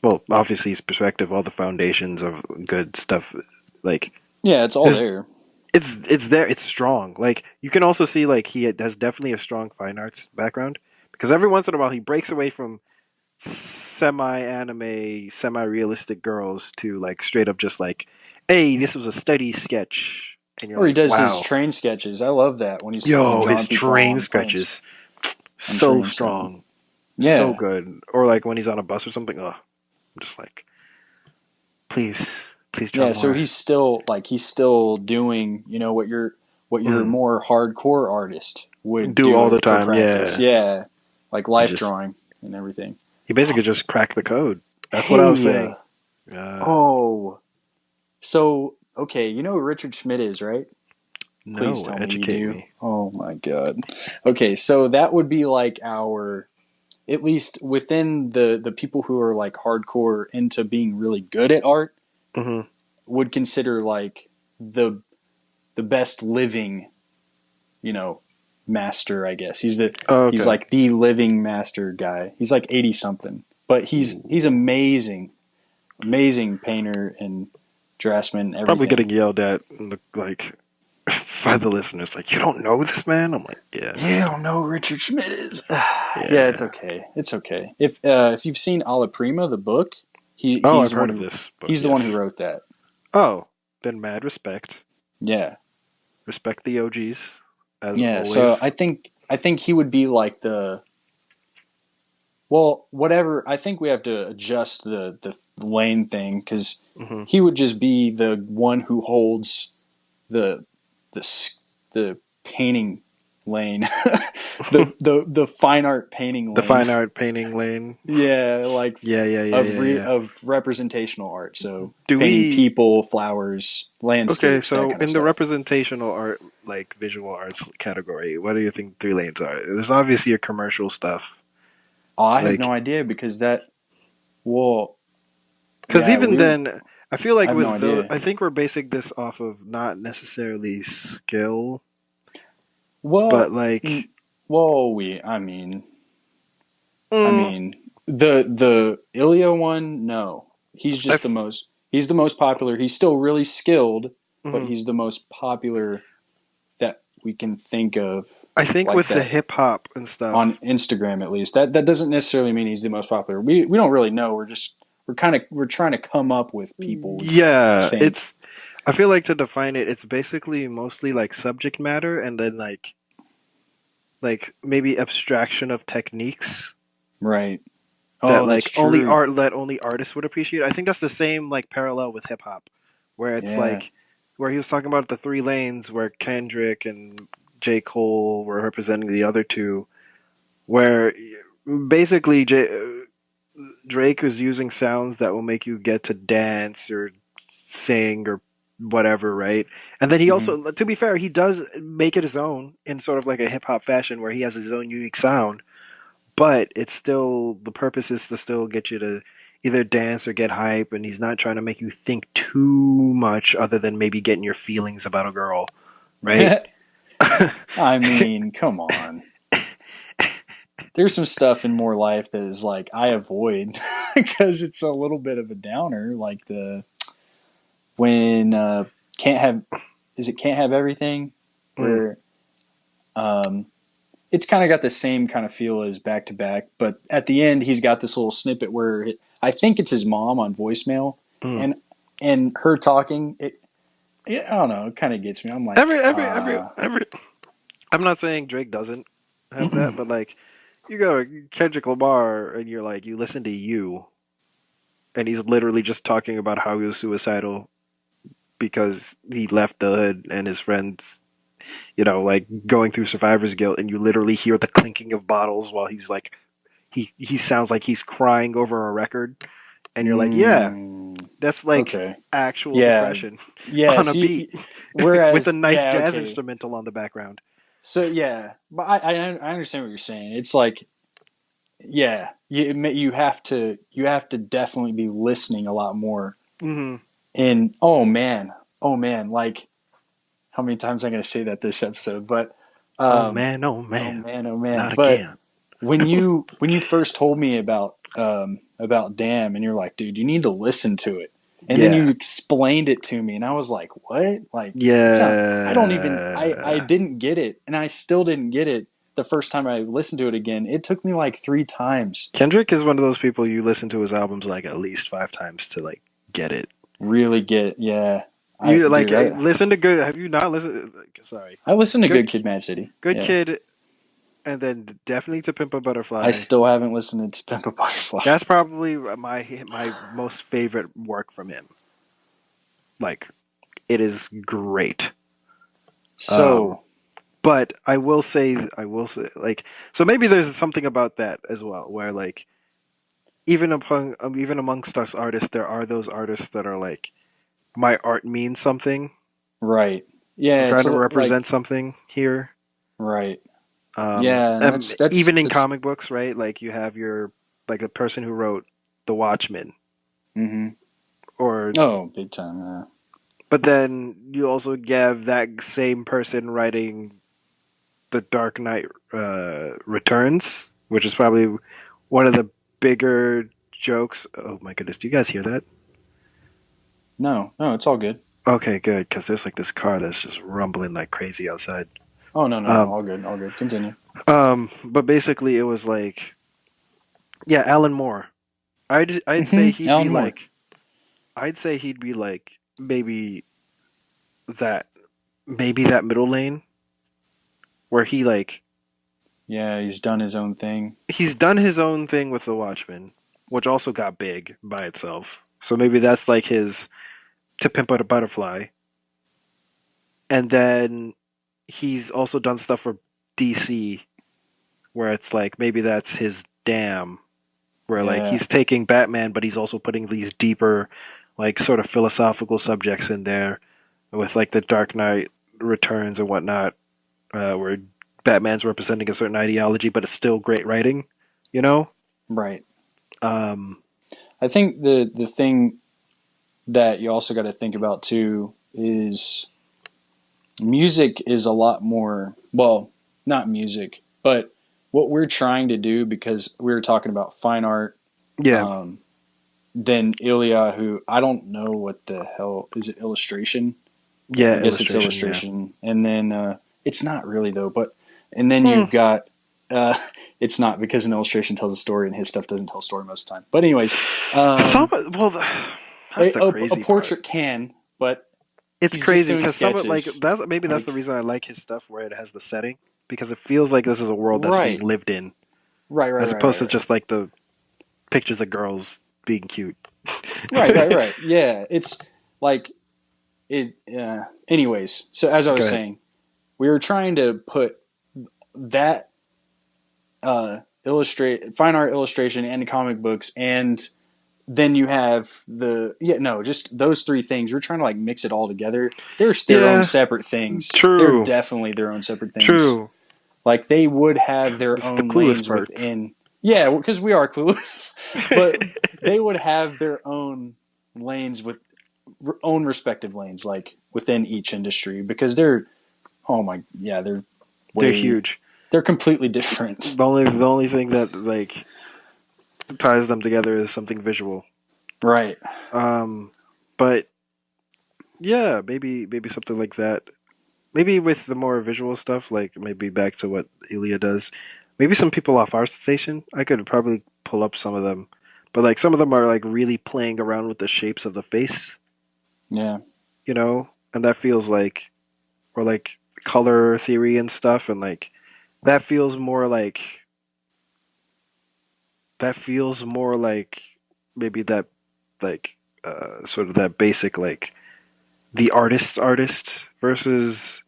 Well, obviously his perspective, all the foundations of good stuff like Yeah, it's all his there. it's there, it's strong. Like you can also see like he has definitely a strong fine arts background because every once in a while he breaks away from semi anime, semi realistic girls to like straight up just like, hey, this was a study sketch, and you're Or he like, does his wow, train sketches. I love that when he's yo, his drawing people train on planes, sketches, on so trains. I mean, strong, so yeah, good. Or like when he's on a bus or something, oh, I'm just like, please, please draw yeah. So more. he's still doing what your Mm. more hardcore artist would Do all do the for time, practice. yeah. Yeah, like He life just drawing and everything. he basically just cracked the code. That's what I was Hey, saying. Oh, so okay, you know who Richard Schmidt is, right? Please No, tell me you educate do. me. Oh my God. Okay, so that would be like our, at least within the people who are like hardcore into being really good at art, Hmm. would consider like the the best living, you know, master, I guess. Oh, He's okay. like the living master guy. He's like 80 something. But he's Ooh. amazing. Amazing painter and draftsman, Probably everything. getting yelled at in the, like by the listeners, like, you don't know this man? I'm like, yeah, You don't know who Richard Schmidt is. Yeah, it's yeah. okay. It's okay. If you've seen Alla Prima, the book, Oh, I've heard of this book, he's the one who yes. wrote that. Oh, then mad respect. Yeah. Respect the OGs, as Yeah, so always. I think he would be like the, well, whatever. I think we have to adjust the lane thing because Hmm. he would just be the one who holds the the painting lane, the fine art painting The lane. fine art painting lane. Yeah, like Yeah, yeah, yeah, yeah, yeah. of representational art. So Do painting we people, flowers, Okay, landscapes, that so kind of in the stuff. representational art, like visual arts category, what do you think three lanes are? There's obviously your commercial stuff, Oh, I have no like, idea because that. Well, because yeah, even we're. then, I feel I like have no with those, idea. I think we're basing this off of not necessarily skill, but Well, like, well, I mm, mean, the Ilya one, no, he's I, just the most. He's the most popular. He's still really skilled, but mhm. he's the most popular that we can think of, I think like with the that hip hop and on stuff, Instagram at least. That doesn't necessarily mean he's the most popular. We don't really know. We're trying to come up with people we yeah, think. it's. I feel like to define it, it's basically mostly like subject matter and then like maybe abstraction of techniques Right. that Oh, that's like only true. art that only artists would appreciate. I think that's the same like parallel with hip hop, where it's Yeah. like where he was talking about the three lanes where Kendrick and J. Cole were representing the other two, where basically Drake was using sounds that will make you get to dance or sing or whatever, right? And then he Hmm. also, to be fair, he does make it his own in sort of like a hip hop fashion where he has his own unique sound, but it's still the purpose is to still get you to either dance or get hype, and he's not trying to make you think too much other than maybe getting your feelings about a girl, right? I mean, come on. There's some stuff in more life that is like I avoid because it's a little bit of a downer. Like the when can't have, is it can't have everything, Mm, where um, it's kind of got the same kind of feel as back to back, but at the end he's got this little snippet where I think it's his mom on voicemail, mm. and her talking. I don't know. It kind of gets me. I'm Every like, every every every. I'm not saying Drake doesn't have that, but like you go to Kendrick Lamar and you're like you listen to you, and he's literally just talking about how he was suicidal because he left the hood and his friends, like going through survivor's guilt, and you literally hear the clinking of bottles while he's like he sounds like he's crying over a record, and you're like, yeah, mm, that's like okay, actual yeah, depression yeah. on a beat with a Whereas, nice yeah, jazz okay. instrumental on the background. So yeah, but I understand what you're saying. It's like, yeah, you have to definitely be listening a lot more. Hmm. And oh man, like how many times I'm going to say that this episode, but Oh um, man, oh man, oh man. not But again. when you first told me about Damn, and you're like, dude, you need to listen to it, and then you Yeah, explained it to me, and I was like, what? Like, it's not. I don't even. I yeah. didn't get it, and I still didn't get it the first time I listened to it again. It took me like three times. Kendrick is one of those people you listen to his albums like at least 5 times to like get it. Really get, yeah. You like Dude, listen to good. Have you not listened? Sorry, I listened to good, Good Kid, Mad City. good Yeah, kid, and then definitely to Pimp a I Butterfly. still haven't listened to Pimp a Butterfly. That's probably my most favorite work from him. Like it is great. Um, So but I will say, like, so maybe there's something about that as well, where like even amongst us artists, there are those artists that are like, my art means something. Right. I'm Yeah, it's trying a, to like represent something here. right. Yeah, and And that's even in it's comic books, right? Like you have your like the person who wrote The Watchmen, hmm or oh, big time. Yeah. but then you also have that same person writing The Dark Knight Returns, which is probably one of the bigger jokes. Oh my goodness, do you guys hear that? No, no, it's all good. Okay, good, because there's like this car that's just rumbling like crazy outside. Oh no, no, no, Um, all good, all good. Continue. but basically it was like, yeah, Alan Moore. I'd say he'd be Alan Moore. like, I'd say he'd be like that maybe that middle lane where he like Yeah, he's done his own thing. he's done his own thing with The Watchmen, which also got big by itself. So maybe that's like his To Pimp a Butterfly, and then he's also done stuff for DC where it's like maybe that's his Damn, where like Yeah, he's taking Batman, but he's also putting these deeper, like sort of philosophical subjects in there with like the Dark Knight Returns and whatnot, where Batman's representing a certain ideology, but it's still great writing, you know. right. Um, I think the thing that you also got to think about too is music is a lot more, well, not music, but what we're trying to do, because we were talking about fine art, yeah, um, then Ilya, who I don't know what the hell is, it illustration? yeah, I guess it's illustration, yeah. illustration, and then it's not really though. But and then Hmm. you've got uh, it's not, because an illustration tells a story and his stuff doesn't tell a story most of the time. But anyways, Some well, that's the a crazy part. portrait can, but It's he's just crazy doing because some of like sketches. that's the Like reason I like his stuff where it has the setting because it feels like this is a world that's being right, lived in right, right, as right, opposed right, to right. just like the pictures of girls being cute. Right, right, right. Yeah, it's like it. Anyways, so as I Go was ahead. saying, we were trying to put that illustrate fine art illustration and comic books, and then you have just those three things. We're trying to like mix it all together. There's their own Yeah, separate things. They're true, definitely their own separate things. true. Like they would have their This is the own clueless lanes parts. within. Yeah, because we are clueless, but they would have their own lanes with own respective lanes, like within each industry, because they're oh my yeah they're They're way huge. they're completely different. The only thing that like ties them together is something visual. Right. Um, but yeah, maybe something like that. Maybe with the more visual stuff, like maybe back to what Ilya does. Maybe some people off our station, I could probably pull up some of them. But like some of them are like really playing around with the shapes of the face, Yeah. you know? And that feels like or like color theory and stuff and like that feels more like that feels more like maybe that like sort of that basic like the artist versus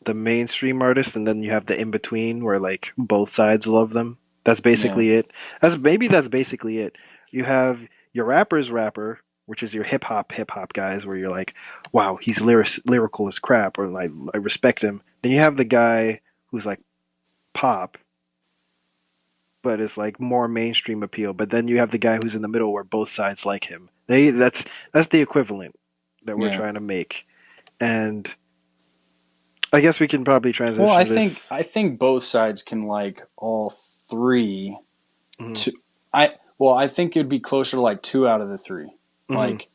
the mainstream artist, and then you have the in between where like both sides love them. That's Yeah. basically it. That's basically it. You have your rapper's rapper, which is your hip hop guys, where you're like, wow, he's lyrical as crap, or like I respect him. Then you have the guy who's like pop, but it's like more mainstream appeal. But then you have the guy who's in the middle, where both sides like him. That's the equivalent that we're Yeah. trying to make, and I guess we can probably Well, transition this. I think both sides can like all three. Mhm. To I well, I think it'd be closer to like two out of the three. Hmm. Like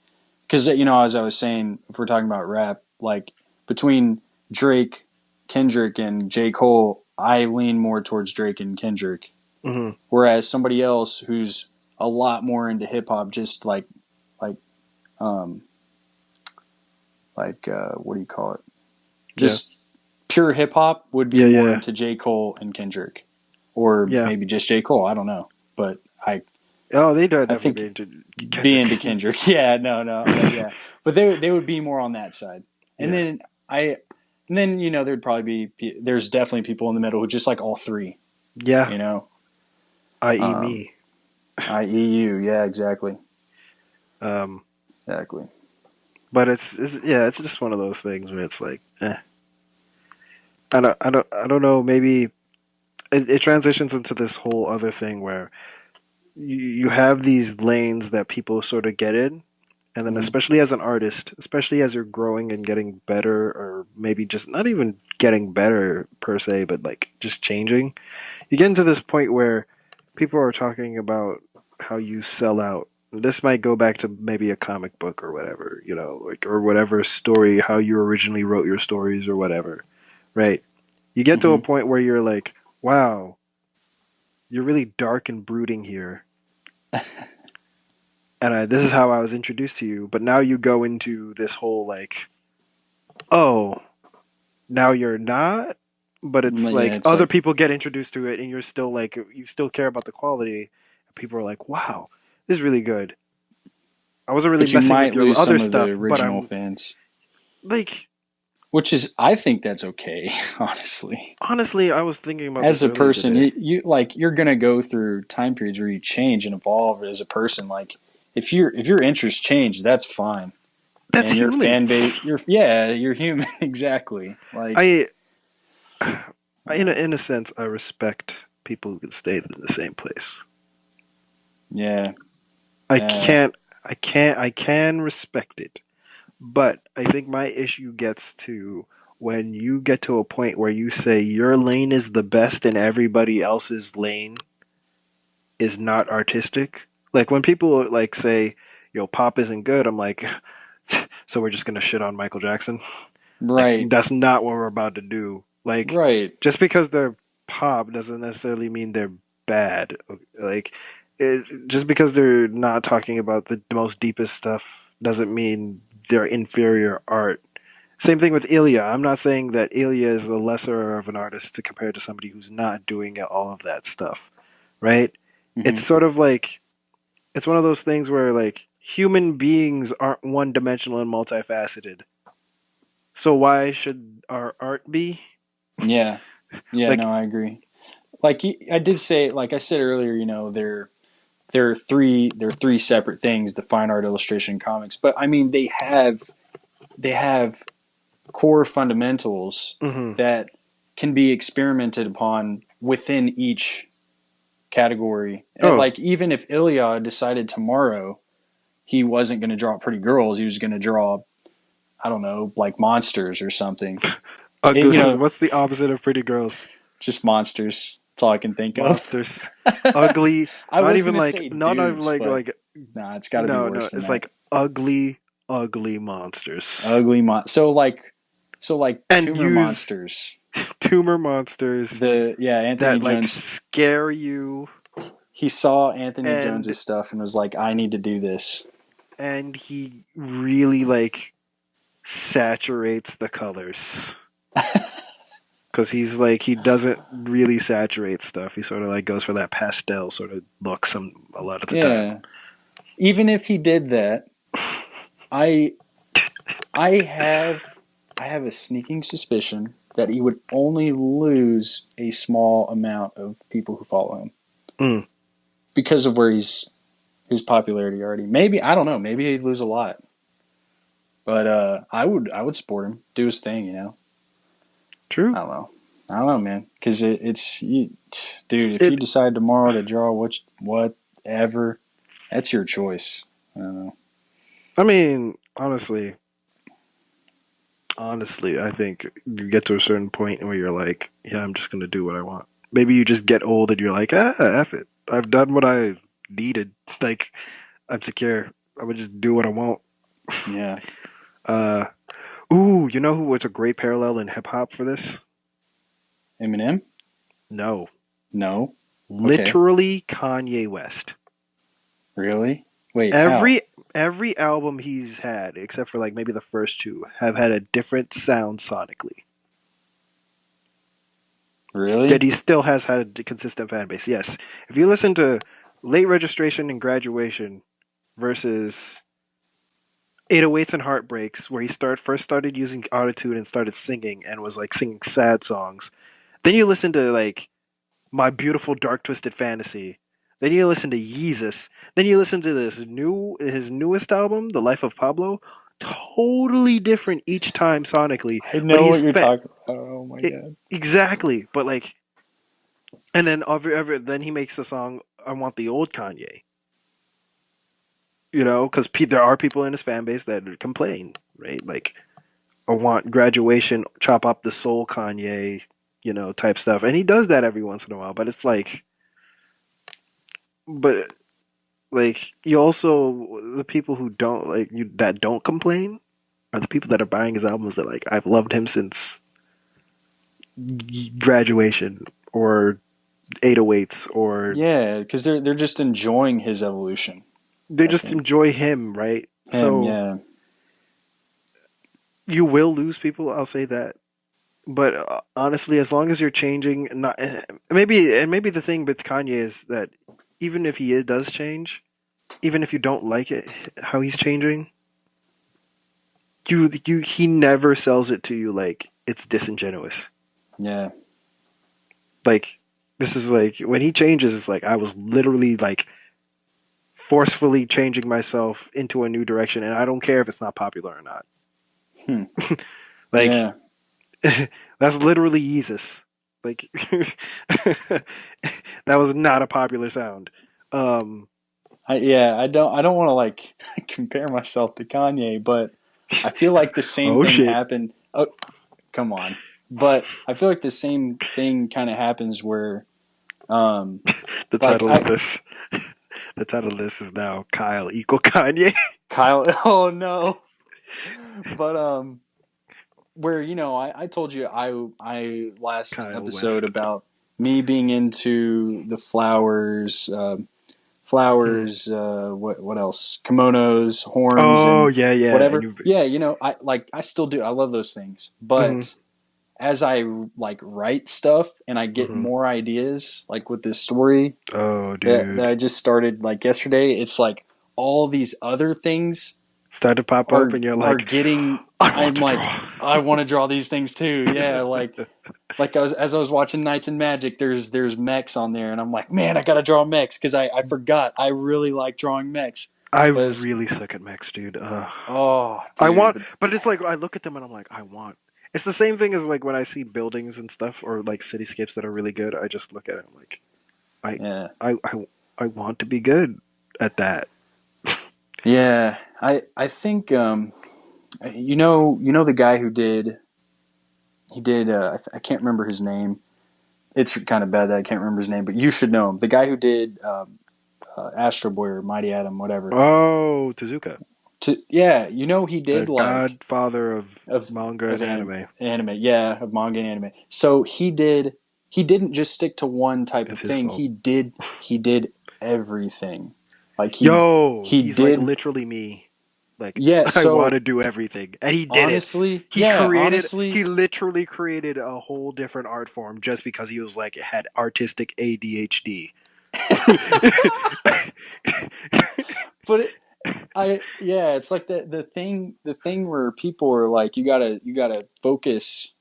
because you know, as I was saying, if we're talking about rap, like between Drake, Kendrick, and J. Cole, I lean more towards Drake and Kendrick. Hmm. Whereas somebody else who's a lot more into hip hop, just like um what do you call it? Yeah. Just pure hip hop would be Yeah. more Yeah. into J. Cole and Kendrick, or Yeah. maybe just J. Cole. I don't know, but Oh, they I definitely be think into be Kendrick. into Kendrick. Yeah, no, no, but yeah, but they would be more on that side. And Yeah. then you know there'd probably there's definitely people in the middle who just like all three. Yeah. You know, I.e. um, me. IEU, yeah, exactly. Um, Exactly. but it's yeah, it's just one of those things where it's like, I don't know. Maybe it transitions into this whole other thing where you have these lanes that people sort of get in, and then Mm-hmm. especially as an artist, especially as you're growing and getting better, or maybe just not even getting better per se, but like just changing, you get into this point where people are talking about how you sell out. This might go back to maybe a comic book or whatever, like or whatever story, how you originally wrote your stories or whatever, right? You get to a Mm-hmm. point where you're like, wow, you're really dark and brooding here, and this is how I was introduced to you. But now you go into this whole like, oh, now you're not. But it's Yeah, like it's other like, people get introduced to it, and you're still like, you still care about the quality. People are like, wow, this is really good. I wasn't really but you messing with might your lose other some of the stuff, but original I'm fans, like, which is, I think that's okay, honestly. honestly, I was thinking about As this a earlier person, today. you like you're gonna go through time periods where you change and evolve as a person. Like if your interests change, that's fine. That's And your human. fan base, you're human exactly. Like I, uh, in a sense, I respect people who can stay in the same place. yeah, I uh, can't, I can respect it. But I think my issue gets to when you get to a point where you say your lane is the best and everybody else's lane is not artistic. Like when people like say, "Yo, pop isn't good," I'm like, so we're just gonna shit on Michael Jackson? Like right, that's not what we're about to do. Like right, just because they're pop doesn't necessarily mean they're bad. Like just because they're not talking about the most deepest stuff doesn't mean they're inferior art. Same thing with Ilya. I'm not saying that Ilya is a lesser of an artist to compare to somebody who's not doing all of that stuff, right? It's hmm sort of like it's one of those things where like human beings aren't one dimensional and multifaceted. So why should our art be? yeah, yeah. Like, No, I agree. Like I did say, like I said earlier, they're three separate things: the fine art, illustration, comics. But I mean, they have core fundamentals hmm that can be experimented upon within each category. And oh, like even if Ilya decided tomorrow he wasn't going to draw pretty girls, he was going to draw, I don't know, like monsters or something. It, ugly. What's the opposite of pretty girls? just monsters. That's all I can think of. Monsters. Ugly. I Not was even going to like, say not even dudes, like, but nah, it's got to be no, worse no. than It's that. like ugly, ugly monsters. Ugly so like And tumor use monsters. tumor monsters Anthony that like Jones. scare you, He saw Anthony and Jones's stuff and was like, I need to do this. he really like saturates the colors. Because he's like he doesn't really saturate stuff. He sort of like goes for that pastel sort of look a lot of the time. Yeah. Even if he did that, I I have I have a sneaking suspicion that he would only lose a small amount of people who follow him Mm, because of where his popularity already. Maybe I don't know. Maybe he'd lose a lot, but I would support him, do his thing. true. I don't know. I don't know, man. Because dude. If you It. decide tomorrow to draw whatever, that's your choice. I don't know. I mean, honestly, I think you get to a certain point where you're like, yeah, I'm just gonna do what I want. Maybe you just get old and you're like, f it. I've done what I needed. Like, I'm secure. I would just do what I want. Yeah, Uh, ooh, you know who was a great parallel in hip hop for this? Eminem. No, No. Okay. literally Kanye West. Really? Wait. How? Every every album he's had, except for like maybe the first two, have had a different sound sonically. Yet Really? he still has had a consistent fan base. Yes, if you listen to Late Registration and Graduation versus 808s and Heartbreaks, where he first started using autotune and started singing and was like singing sad songs, then you listen to like My Beautiful Dark Twisted Fantasy. Then you listen to Yeezus. Then you listen to his newest album, The Life of Pablo. Totally different each time sonically, I but know what he's you're fat. talking about. Oh my god. Exactly, but like, and then then he makes the song "I Want the Old Kanye." Because there are people in his fan base that complain, right? Like, I want graduation, chop up the soul Kanye, type stuff, and he does that every once in a while. But it's like, but like, you also the people who don't like you that don't complain are the people that are buying his albums that like I've loved him since graduation or 808s or Yeah, because they're just enjoying his evolution. they I just think enjoy him, right? him. So Yeah, you will lose people, I'll say that. But honestly, as long as you're changing, not maybe the thing with Kanye is that even if does change, even if you don't like it, how he's changing, he never sells it to you like it's disingenuous. yeah, Like this is like when he changes, it's like I was literally like forcefully changing myself into a new direction, and I don't care if it's not popular or not. hmm. Like Yeah. that's literally Jesus. Like that was not a popular sound. Um, I don't want to like compare myself to Kanye, but I feel like the same oh thing shit! happened. Oh, come on. But I feel like the same thing kind of happens where, um, The like title of this, the title of this is now Kyle equal Kanye. Kyle. Oh no. But where I told you I last Kyle episode West. about me being into the flowers, Hmm. what else, kimonos, horns, Oh and yeah, yeah, and whatever. you. Yeah, I still do. I love those things, Hmm. but as I like write stuff and I get Hmm. more ideas, like with this story Oh, that dude, I just started like yesterday, it's like all these other things start to pop up, are and you're are like, getting. I want I'm to like, draw. I want to draw these things too. Yeah, like as I was watching Knights and Magic, there's mechs on there, and I'm like, man, I gotta draw mechs because I forgot I really like drawing mechs. I Because really suck at mechs, dude. oh, I dude, want, but it's like I look at them and I'm like, I want. It's the same thing as like when I see buildings and stuff or like cityscapes that are really good. I just look at it. I'm like, I, yeah, I want to be good at that. yeah. I think the guy who did he did I can't remember his name. It's kind of bad that I can't remember his name, but you should know him. The guy who did Astro Boy or Mighty Atom, whatever. Oh, Tezuka, Yeah, he the did like godfather of of manga of and anime. anime, yeah, of manga and anime. So he didn't just stick to one type of It's his thing. fault. He did everything. Like Yo, he he's like did literally me. Like yeah. I want So to do everything, and he did it. honestly, yeah, He honestly, literally created a whole different art form just because he was like had artistic ADHD. but it's like the thing where people are like you gotta focus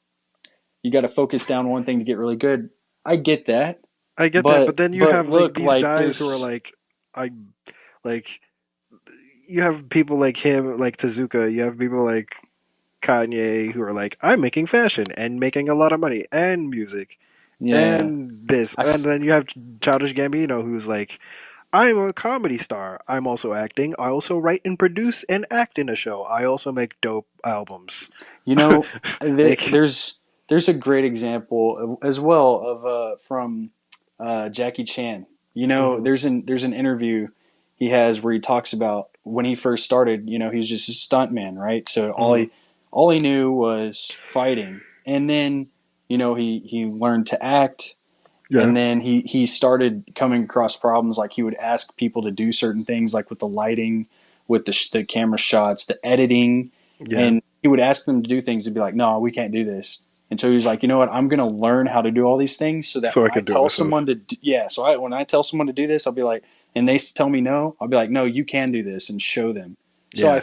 down one thing to get really good. I get that, I get that, but but then you but have like look, these like guys who are there's like, I like you have people like him, like Tezuka. You have people like Kanye who are like, I'm making fashion and making a lot of money and music yeah. and this, I and then you have Childish Gambino who's like, I'm a comedy star. I'm also acting. I also write and produce and act in a show. I also make dope albums. You know, Like, there's a great example as well of from Jackie Chan. mhm, There's an interview he has where he talks about when he first started. He was just a stunt man, right? So mhm, all he knew was fighting, and then he learned to act, yeah, and then he started coming across problems like he would ask people to do certain things like with the lighting, with the camera shots, the editing, yeah. and he would ask them to do things and be like, no, we can't do this. And so he was like, you know what, I'm going to learn how to do all these things so that So I when I can do it tell myself. someone to yeah, when I tell someone to do this, I'll be like, and they tell me no, I'll be like, no, you can do this, and show them. So Yeah. I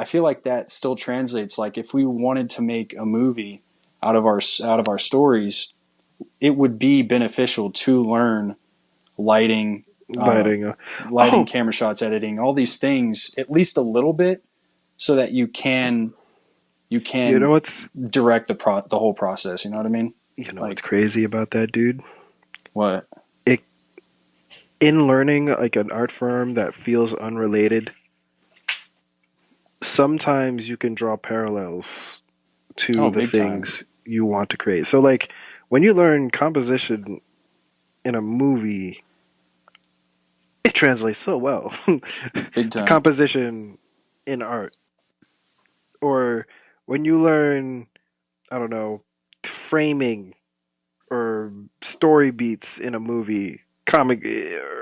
feel like that still translates. Like if we wanted to make a movie out of our stories, it would be beneficial to learn lighting, uh, lighting. lighting, Oh, camera shots, editing, all these things at least a little bit, so that you you know can what's direct the whole process. You know what I mean? you know what's Like crazy about that, dude? what? It in learning like an art form that feels unrelated. Sometimes you can draw parallels to Oh, the big time. things you want to create. So, like when you learn composition in a movie, it translates so well Big to time. composition in art. Or when you learn, I don't know, framing or story beats in a movie, comic,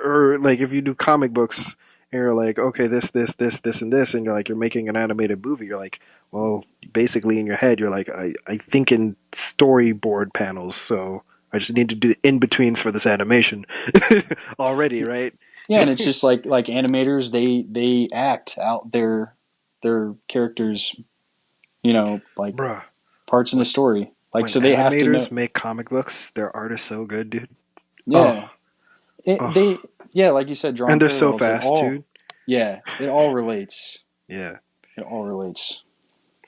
or like if you do comic books and you're like, okay, this, and this, and you're like, you're making an animated movie, you're like, well, basically in your head, you're like, I think in storyboard panels, so I just need to do the in betweens for this animation already, right? Yeah, and it's just like animators, they act out their characters, like Bruh, parts in the when story. Like when so they have to animators know. make comic books, their art is so good, dude. Yeah, Oh, it, oh, they yeah, like you said, and drawing they're so parallels. fast too. It all relates. Yeah. It all relates.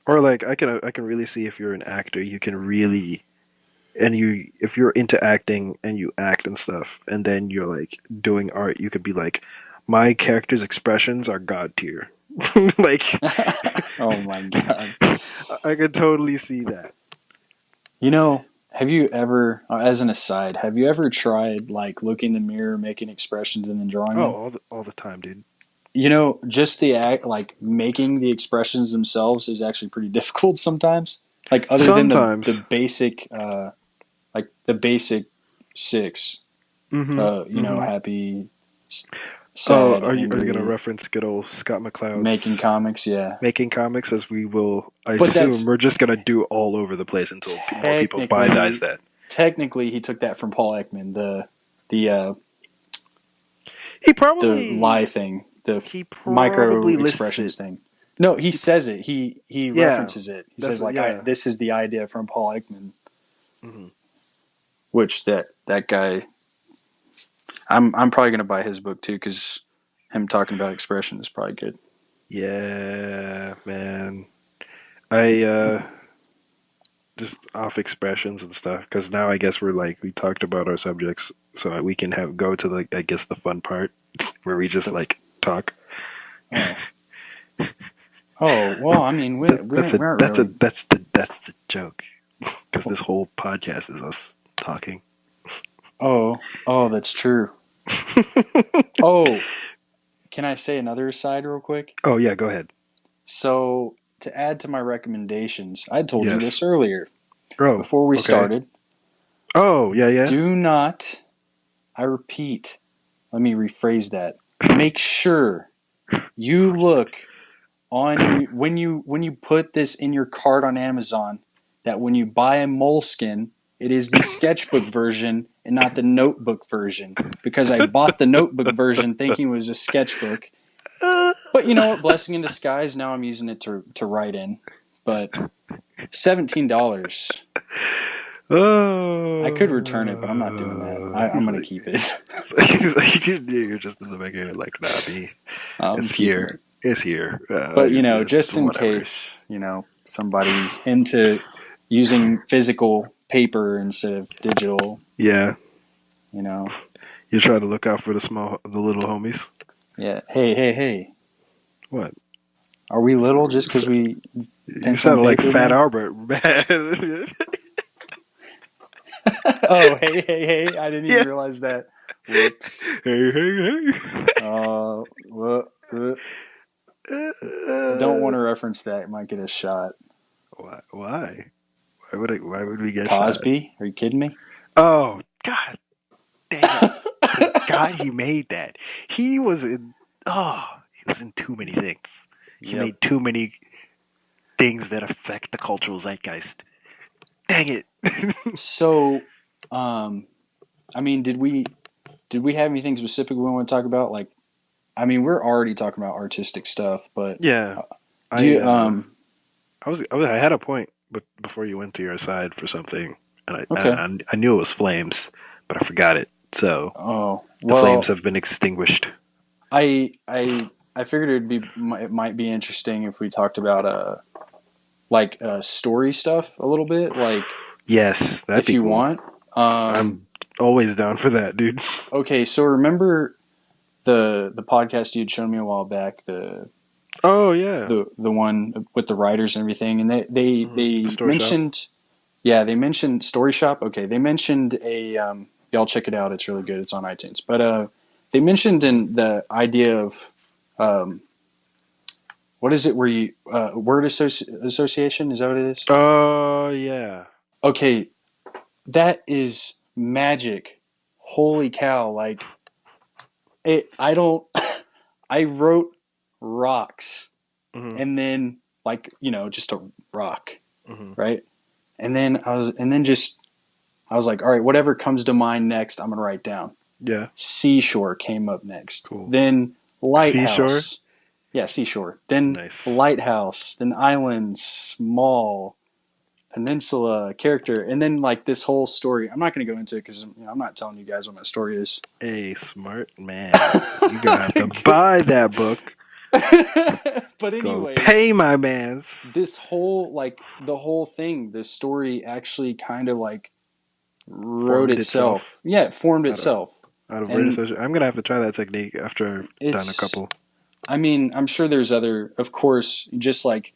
Or like I can really see if you're an actor, you can really and you if you're into acting and you act and stuff and then you're like doing art, you could be like my character's expressions are god tier. Like Oh my god. I could totally see that. Have you ever, as an aside, have you ever tried like looking in the mirror, making expressions, and then drawing Oh, them? all the time, dude. Just the act, like making the expressions themselves is actually pretty difficult sometimes. Like other than the Sometimes. basic, like the basic six, Mhm. Mhm. happy, Oh, sad, are you gonna angry, reference good old Scott making McCloud's comics. Yeah, making comics as we will I but assume that's we're just gonna do all over the place until more people buy technically that. technically he took that from Paul Ekman, the He the lie probably thing, the he micro probably lists it. expressions thing. No, he He says it. He Yeah, references it. He that's says like, I yeah. this is the idea from Paul Ekman, Hmm. which that guy. I'm probably gonna buy his book too because him talking about expression is probably good. Yeah, man. I just off expressions and stuff because now I guess we're like we talked about our subjects, so we can have go to the I guess the fun part where we just The like talk. oh well, I mean we aren't really. That's the joke because this whole podcast is us talking. Oh, that's true. Oh, can I say another aside real quick? Oh yeah, go ahead. So to add to my recommendations, I told you Yes. this earlier Oh, before we okay. started. Oh yeah, yeah. Do not, I repeat, let me rephrase that. Make sure you look on when you put this in your cart on Amazon that when you buy a Moleskin, it is the sketchbook version and not the notebook version because I bought the notebook version thinking it was a sketchbook. But you know what? Blessing in disguise. Now I'm using it to write in. But $17. I could return it, but I'm not doing that. I'm He's gonna like, keep it. he's like, you're just in the back of your head, like, nah, B, I'm it's keeping here, it. it's here. But It's just in whatever. case somebody's into using physical paper instead of digital, Yeah, you know, you try to look out for the little homies. yeah. Hey. What? Are we little just because we You pencil and sounded like paper Fat now? Albert, man. Oh, hey. I didn't even Yeah. realize that. Whoops. Hey. Well, don't want to reference that. It might get a shot. Why? Why would we get shot? Cosby? Are you kidding me? Oh God, dang it! Thank God he made that. He was in. Oh, he was in too many things. He Yep. made too many things that affect the cultural zeitgeist. Dang it. So, I mean, did we have anything specific we want to talk about? Like, I mean, we're already talking about artistic stuff, but Yeah, do I you uh, I had a point, but before you went to your side for something, and okay. I knew it was flames, but I forgot it. So Oh, The flames Well, have been extinguished. I figured it might be interesting if we talked about like story stuff a little bit, like Yes, that'd if be you cool. want. Um, I'm always down for that, dude. okay, so remember the podcast you had shown me a while back, Oh yeah. the one with the writers and everything, and The they story shop. mentioned, yeah, they mentioned Story Shop. Okay, they mentioned a y'all check it out. It's really good. It's on iTunes. But they mentioned in the idea of um, what is it where you association, is that what it is? Oh yeah. Okay, that is magic. Holy cow! Like I don't. I wrote rocks, Hmm. and then like just a rock, Hmm. right? I was like, all right, whatever comes to mind next, I'm gonna write down. Yeah. Seashore came up next. Cool. Then Seashore. lighthouse. Yeah, seashore. Then Nice. lighthouse. Then islands, mall, peninsula, character, and then like this whole story. I'm not gonna go into it because I'm not telling you guys what my story is. A smart man. You're gonna have to buy that book. But Go anyways, pay my mans. this whole like the whole thing, the story actually kind of like wrote Formed itself itself. Yeah, it formed out of itself. word And association. I'm gonna have to try that technique after I've done a it's couple. I mean, I'm sure there's other, of course, just like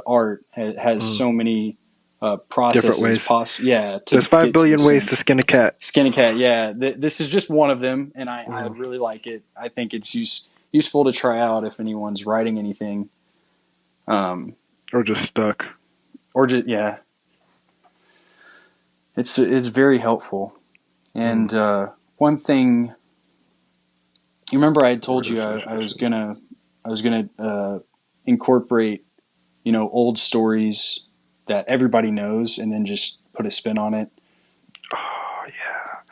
art has Mm. so many Different processes. ways. Yeah, to There's 5 billion get to the ways to sense. skin a cat. Skin a cat. Yeah, this is just one of them, and I Mm. really like it. I think it's useful to try out if anyone's writing anything, um, Or just stuck. or just yeah. It's very helpful. And Mm. one thing, you remember I had Word told you association. I was gonna incorporate old stories that everybody knows and then just put a spin on it. Oh yeah.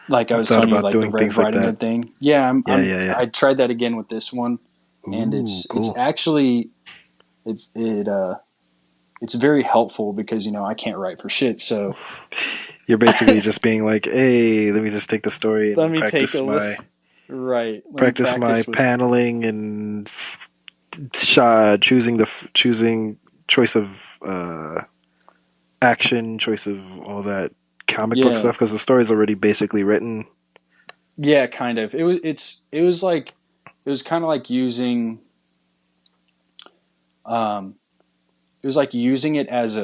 Like I I've was thought telling you, about like the doing Red things like Riding that. Hood thing. Yeah, Yeah, yeah, yeah. I tried that again with this one, and Ooh, it's cool. actually it's very helpful because I can't write for shit. So You're basically just being like, hey, let me just take the story let and me take a practice look. my Right, let me practice my practice with. paneling and choosing choice of action, choice of all that comic book Yeah, stuff because the story's already basically written. yeah, kind of. It was like it was kind of like using um it was like using it as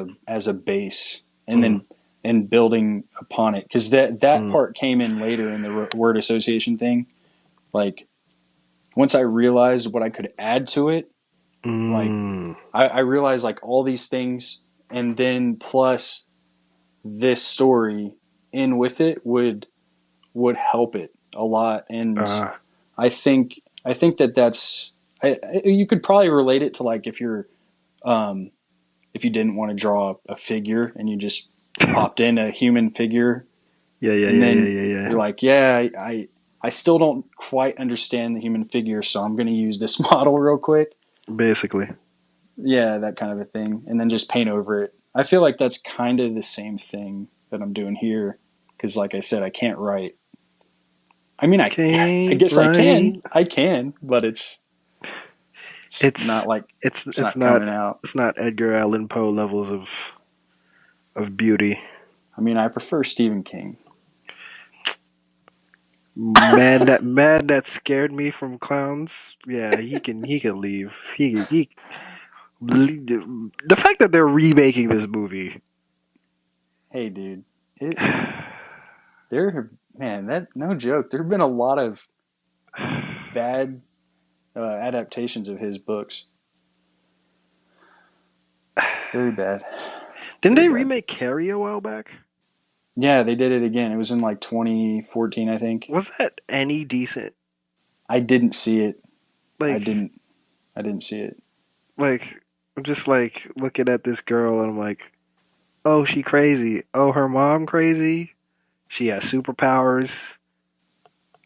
a base and Mm, then and building upon it because that mm, part came in later in the word association thing. Like once I realized what I could add to it, like mm. I realized like all these things, and then plus this story in with it would help it a lot. And Ah, I think that you could probably relate it to like um, if you didn't want to draw a figure and you just popped in a human figure, yeah, yeah, and yeah, yeah, then yeah, you're yeah. like, yeah, I still don't quite understand the human figure, so I'm going to use this model real quick. Basically, Yeah, that kind of a thing, and then just paint over it. I feel like that's kind of the same thing that I'm doing here, because like I said, I can't write. I mean, I can't guess right. I can, but it's It's it's it's not not coming out. Edgar Allan Poe levels of beauty. I mean, I prefer Stephen King. Man that scared me from clowns. Yeah, he can leave. He the fact that they're remaking this movie. Hey, dude, it there, man, that no joke. There have been a lot of bad adaptations of his books. Very bad, Didn't very they bad. remake Carrie a while back? Yeah, they did it again. It was in like 2014, I think. Was that any decent? I didn't see it. I Like didn't. I didn't see it. like I'm just like looking at this girl and I'm like, oh, she crazy. Oh, her mom crazy. She has superpowers.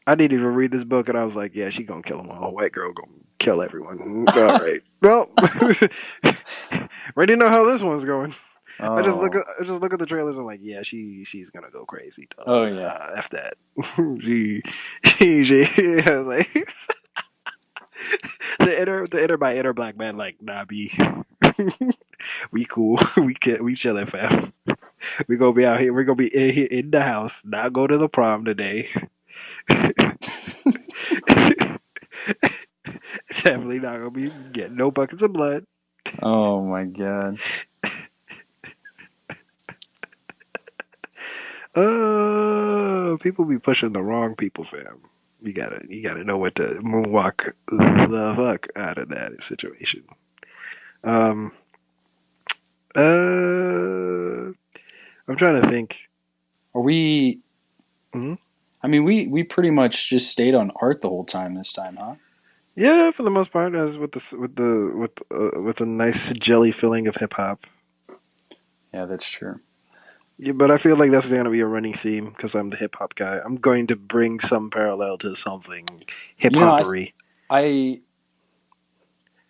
I didn't even read this book, and I was like, "Yeah, she gonna kill them all. White girl gonna kill everyone." All right. Well, ready to know how this one's going. Oh, I just look at the trailers. I'm like, yeah, she's gonna go crazy, dog. oh yeah. F that. she, she. I was like, the inner by inner black man, like, nah, be, we cool, we chilling, fam. We gonna be out here. We're gonna be in the house, not go to the prom today. Definitely not gonna be getting no buckets of blood. Oh my god. People be pushing the wrong people, fam. You gotta know what to moonwalk the fuck out of that situation. Um, I'm trying to think. Are we? Hmm. I mean, we pretty much just stayed on art the whole time this time, huh? Yeah, for the most part, as with a nice jelly filling of hip hop. Yeah, that's true. Yeah, but I feel like that's going to be a running theme because I'm the hip hop guy. I'm going to bring some parallel to something hip You know, hoppery. I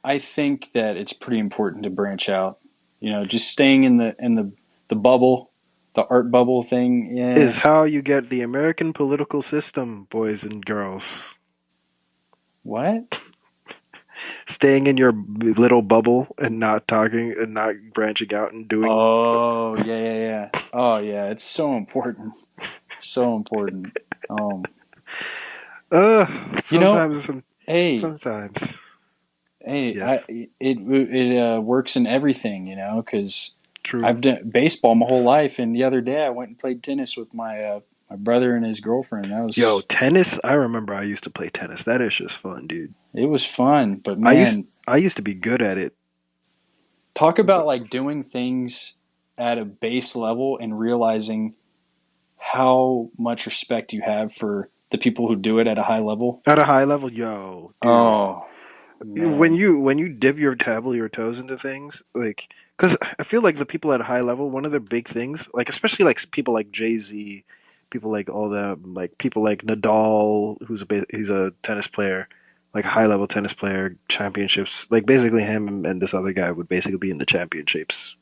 I think that it's pretty important to branch out. You know, just staying in the bubble, the art bubble thing. Is Yeah. how you get the American political system, boys and girls. What? Staying in your little bubble and not talking and not branching out and doing. Oh yeah, yeah, yeah. Oh yeah, it's so important. So important. Um, Uh, you know, sometimes, hey, sometimes, hey, yes, it works in everything, you know, because true. I've done baseball my whole life, and the other day I went and played tennis with my brother and his girlfriend. Yo, tennis. I remember I used to play tennis. That is just fun, dude. It was fun, but I used man, I used to be good at it. talk about like doing things at a base level and realizing how much respect you have for the people who do it at a high level. At a high level, yo, dude. Oh man. When you dip your tabble your toes into things, like, because I feel like the people at a high level, one of their big things, like especially like people like Jay-Z, people like all the like people like Nadal, he's a tennis player, like a high level tennis player, championships. Like basically him and this other guy would basically be in the championships,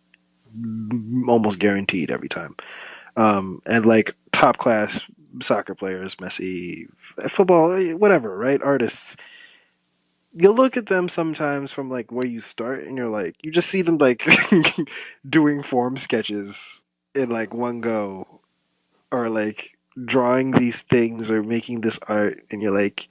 almost guaranteed every time. And like top class soccer players, Messi, football, whatever, right? Artists, you look at them sometimes from like where you start and you're like you just see them like doing form sketches in like one go or like drawing these things or making this art and you're like,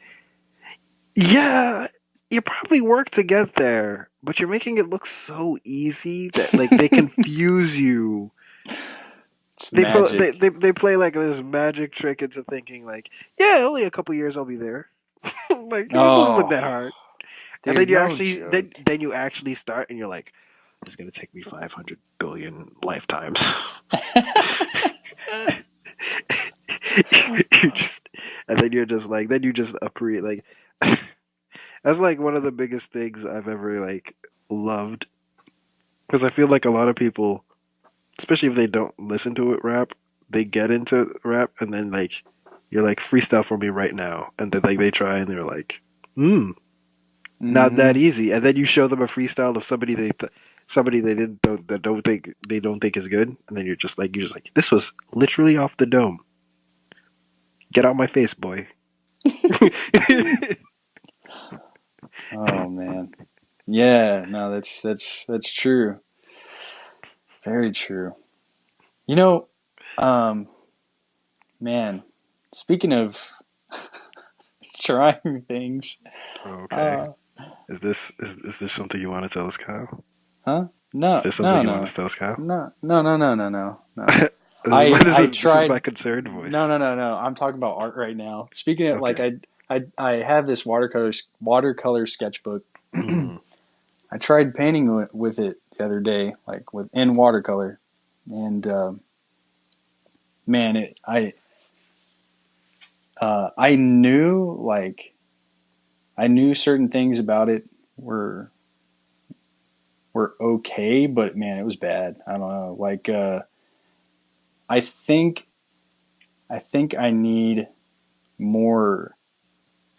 yeah, you probably worked to get there but you're making it look so easy that like they confuse you. It's They magic. they play like this magic trick into thinking like, yeah, only a couple years I'll be there. Like it doesn't look Oh, that hard. And dude, no joke. then you actually start and you're like, this is gonna take me 500 billion lifetimes. you just and then you're just like then you just appreciate like that's like one of the biggest things I've ever like loved because I feel like a lot of people, especially if they don't listen to it rap, they get into rap and then like you're like freestyle for me right now and then like they try and they're like, not that Hmm. easy. And then you show them a freestyle of somebody they didn't that don't think they don't think is good, and then you're just like this was literally off the dome. Get out my face, boy. Oh man. Yeah, no, that's true. Very true. You know, um, man, speaking of trying things, Okay. uh, Is there something you want to tell us, Kyle? huh? Is No, there something no, you want no, to tell us, Kyle? no, no, no, no, no, no, no. I This I is my tried. concerned No, voice. no, no, no. I'm talking about art right now. Speaking of like, Okay. I have this watercolor sketchbook. Hmm. I tried painting with it the other day, like with in watercolor, and man, I knew like I knew certain things about it were were okay, but man, it was bad. I don't know. Like I think I think I need more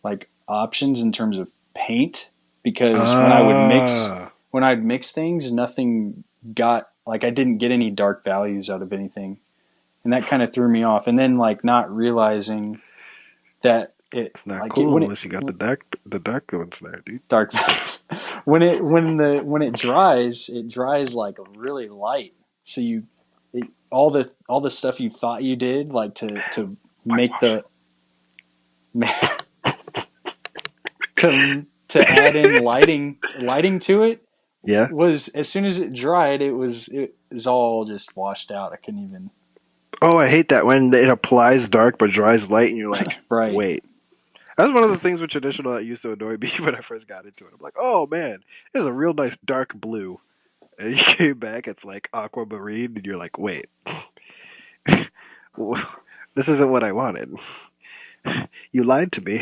like options in terms of paint because Ah. when I'd mix things, nothing got like I didn't get any dark values out of anything, and that kind of threw me off. And then like not realizing that it It's not like it cool when it unless you got the dark ones there, dude. dark values when it dries like really light. So all the stuff you thought you did like to make Whitewash it. the to add in lighting to it Yeah. was as soon as it dried it was all just washed out. I couldn't even Oh, I hate that when it applies dark but dries light, and you're like, right. wait. That's one of the things with traditional that used to annoy me when I first got into it. I'm like, oh man, it's a real nice dark blue. And you came back, it's like aquamarine, and you're like, wait, this isn't what I wanted. You lied to me.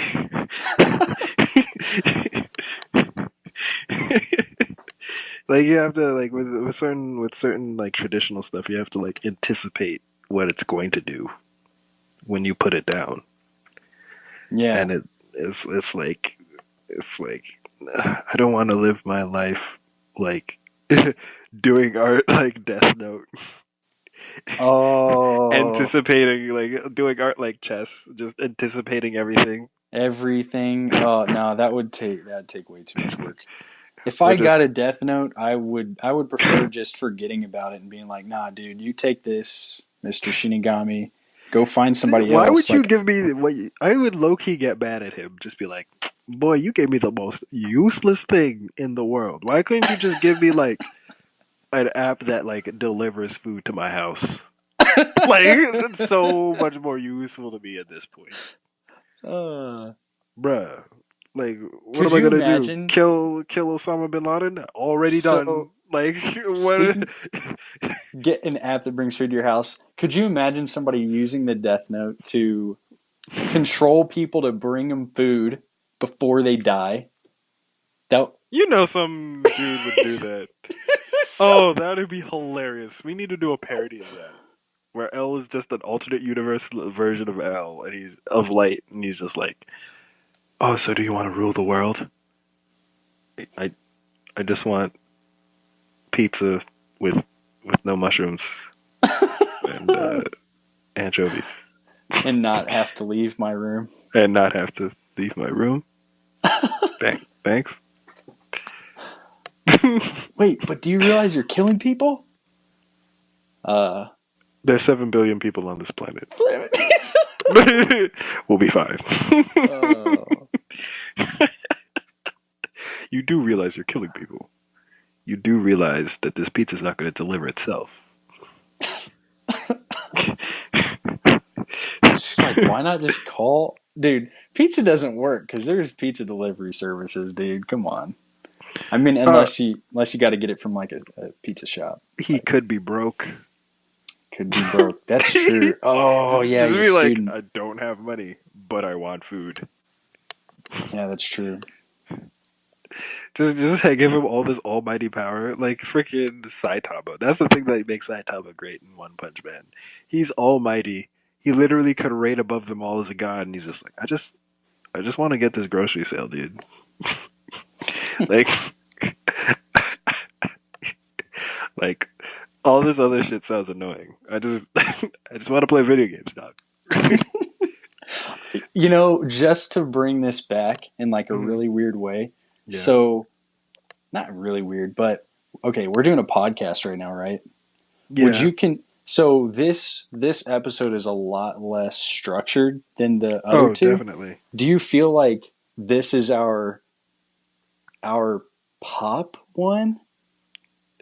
Like you have to like with certain like traditional stuff, you have to like anticipate what it's going to do when you put it down, Yeah. and it's like I don't want to live my life like doing art like Death Note, Oh, anticipating like doing art like chess, just anticipating everything. everything. Oh no, that'd take way too much work. If Or I just got a death note, I would prefer just forgetting about it and being like, nah, dude, you take this, Mr. Shinigami. Go find somebody why else. would you Like, give me what I would low key get mad at him? Just be like, boy, you gave me the most useless thing in the world. Why couldn't you just give me like an app that like delivers food to my house? Like that's so much more useful to me at this point, uh, bruh. Like, what could am I you gonna do? imagine? Kill Osama bin Laden? Already done. So, Like, what? speaking, get an app that brings food to your house. Could you imagine somebody using the death note to control people to bring them food before they die? That You know, some dude would do that. so Oh, that would be hilarious. We need to do a parody of that, where L is just an alternate universe version of L, and he's of light, and he's just like, "Oh, so do you want to rule the world? I, I just want pizza with no mushrooms and anchovies, and not have to leave my room. and not have to leave my room. Thanks." Wait, but do you realize you're killing people? Uh, There's 7 billion people on this planet. Flame We'll be fine. oh, You do realize you're killing people. You do realize that this pizza's not going to deliver itself. just like why not just call, dude? Pizza doesn't work because there's pizza delivery services, dude. Come on. I mean, Uh, unless you got to get it from like a pizza shop, he like could be broke. could be broke. That's true. Oh yeah, Just he's a be like, student. I don't have money, but I want food. Yeah, that's true. Just like, give him all this almighty power, like freaking Saitama. That's the thing that makes Saitama great in One Punch Man. He's almighty. He literally could reign above them all as a god, and he's just like, I just want to get this grocery sale, dude. Like, like all this other shit sounds annoying. I just want to play video games, dog. You know, just to bring this back in like a Mhm. really weird way. Yeah. So, not really weird, but okay, we're doing a podcast right now, right? Would Yeah. you can so this episode is a lot less structured than the other Oh, two. definitely. Do you feel like this is our pop one?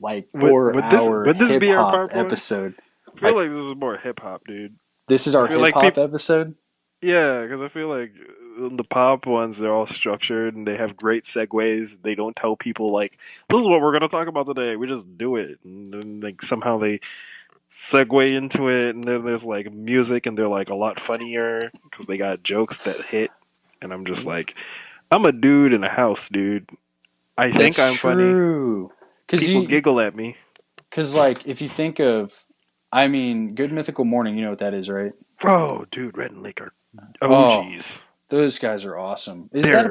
Like or our Would this hip be our hop part one? episode? I feel Like like this is more hip hop, dude. this is I our feel hip like hop people. episode? Yeah, because I feel like the pop ones, they're all structured and they have great segues. They don't tell people like, "This is what we're gonna talk about today." We just do it, and then like somehow they segue into it, and then there's like music, and they're like a lot funnier because they got jokes that hit. And I'm just like, I'm a dude in a house, dude. I think That's I'm funny. true. Cause People you giggle at me. Because, like, if you think of, I mean, Good Mythical Morning, you know what that is, right? Oh, dude, Red and Lake are Oh, OGs. those guys are awesome. They're Is that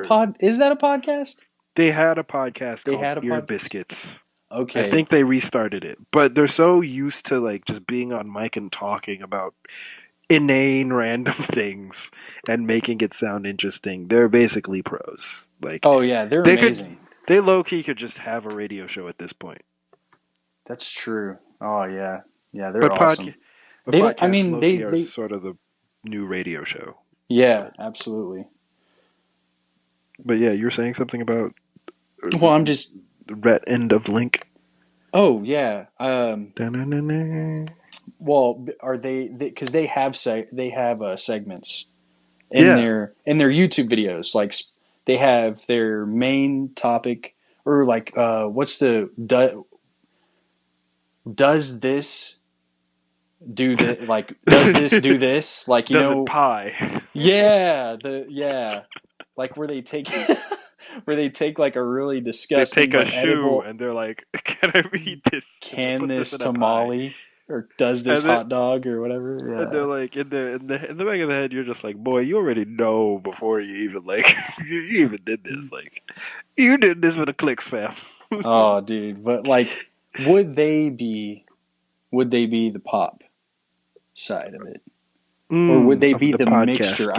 a podcast? they had a podcast They called had a Ear podcast. Biscuits. I Okay. think they restarted it, but they're so used to like just being on mic and talking about inane random things and making it sound interesting. They're basically pros. Like Oh yeah, they're they could amazing. they low key could just have a radio show at this point. That's true. Oh yeah, yeah, they're But awesome. They don't. I podcasts mean, low key are they. sort of the new radio show. Yeah, But absolutely. yeah, you're saying something about Well, I'm just. the red end of Link. Oh yeah. Da-na-na-na. Well, are they? Because they have segments Yeah, in their YouTube videos. Like they have their main topic, or like what's the does this do the like does this do this, like, you does it know. pie? Yeah, like where they take where they take like a really They disgusting take a but shoe edible, and they're like, "Can I eat this? Can I can put this this in a pie?" tamale or does this And then hot dog or whatever. and they're Yeah. like in the back of the head, you're just like, boy, you already know before you even like you even did this. Like you did this for the clicks, fam. Oh, dude, but like, would they be the pop side of it, or would they Of be the the podcast mixture? game.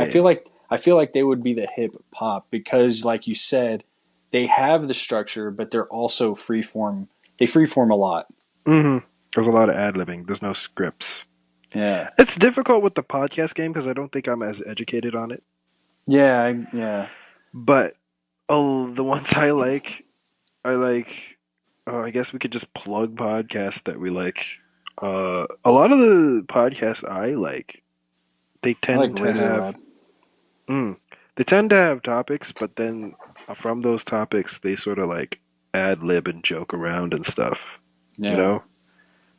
I feel like they would be the hip pop because, like you said, they have the structure, but they're also freeform. They freeform a lot. Mm-hmm. There's a lot of ad libbing. There's no scripts. Yeah. It's difficult with the podcast game because I don't think I'm as educated on it. Yeah, yeah. But the ones I like. I guess we could just plug podcasts that we like. A lot of the podcasts I like, they I like tend to Radio have Lab. mm, they tend to have topics, but then from those topics, they sort of like ad lib and joke around and stuff. You Yeah, know,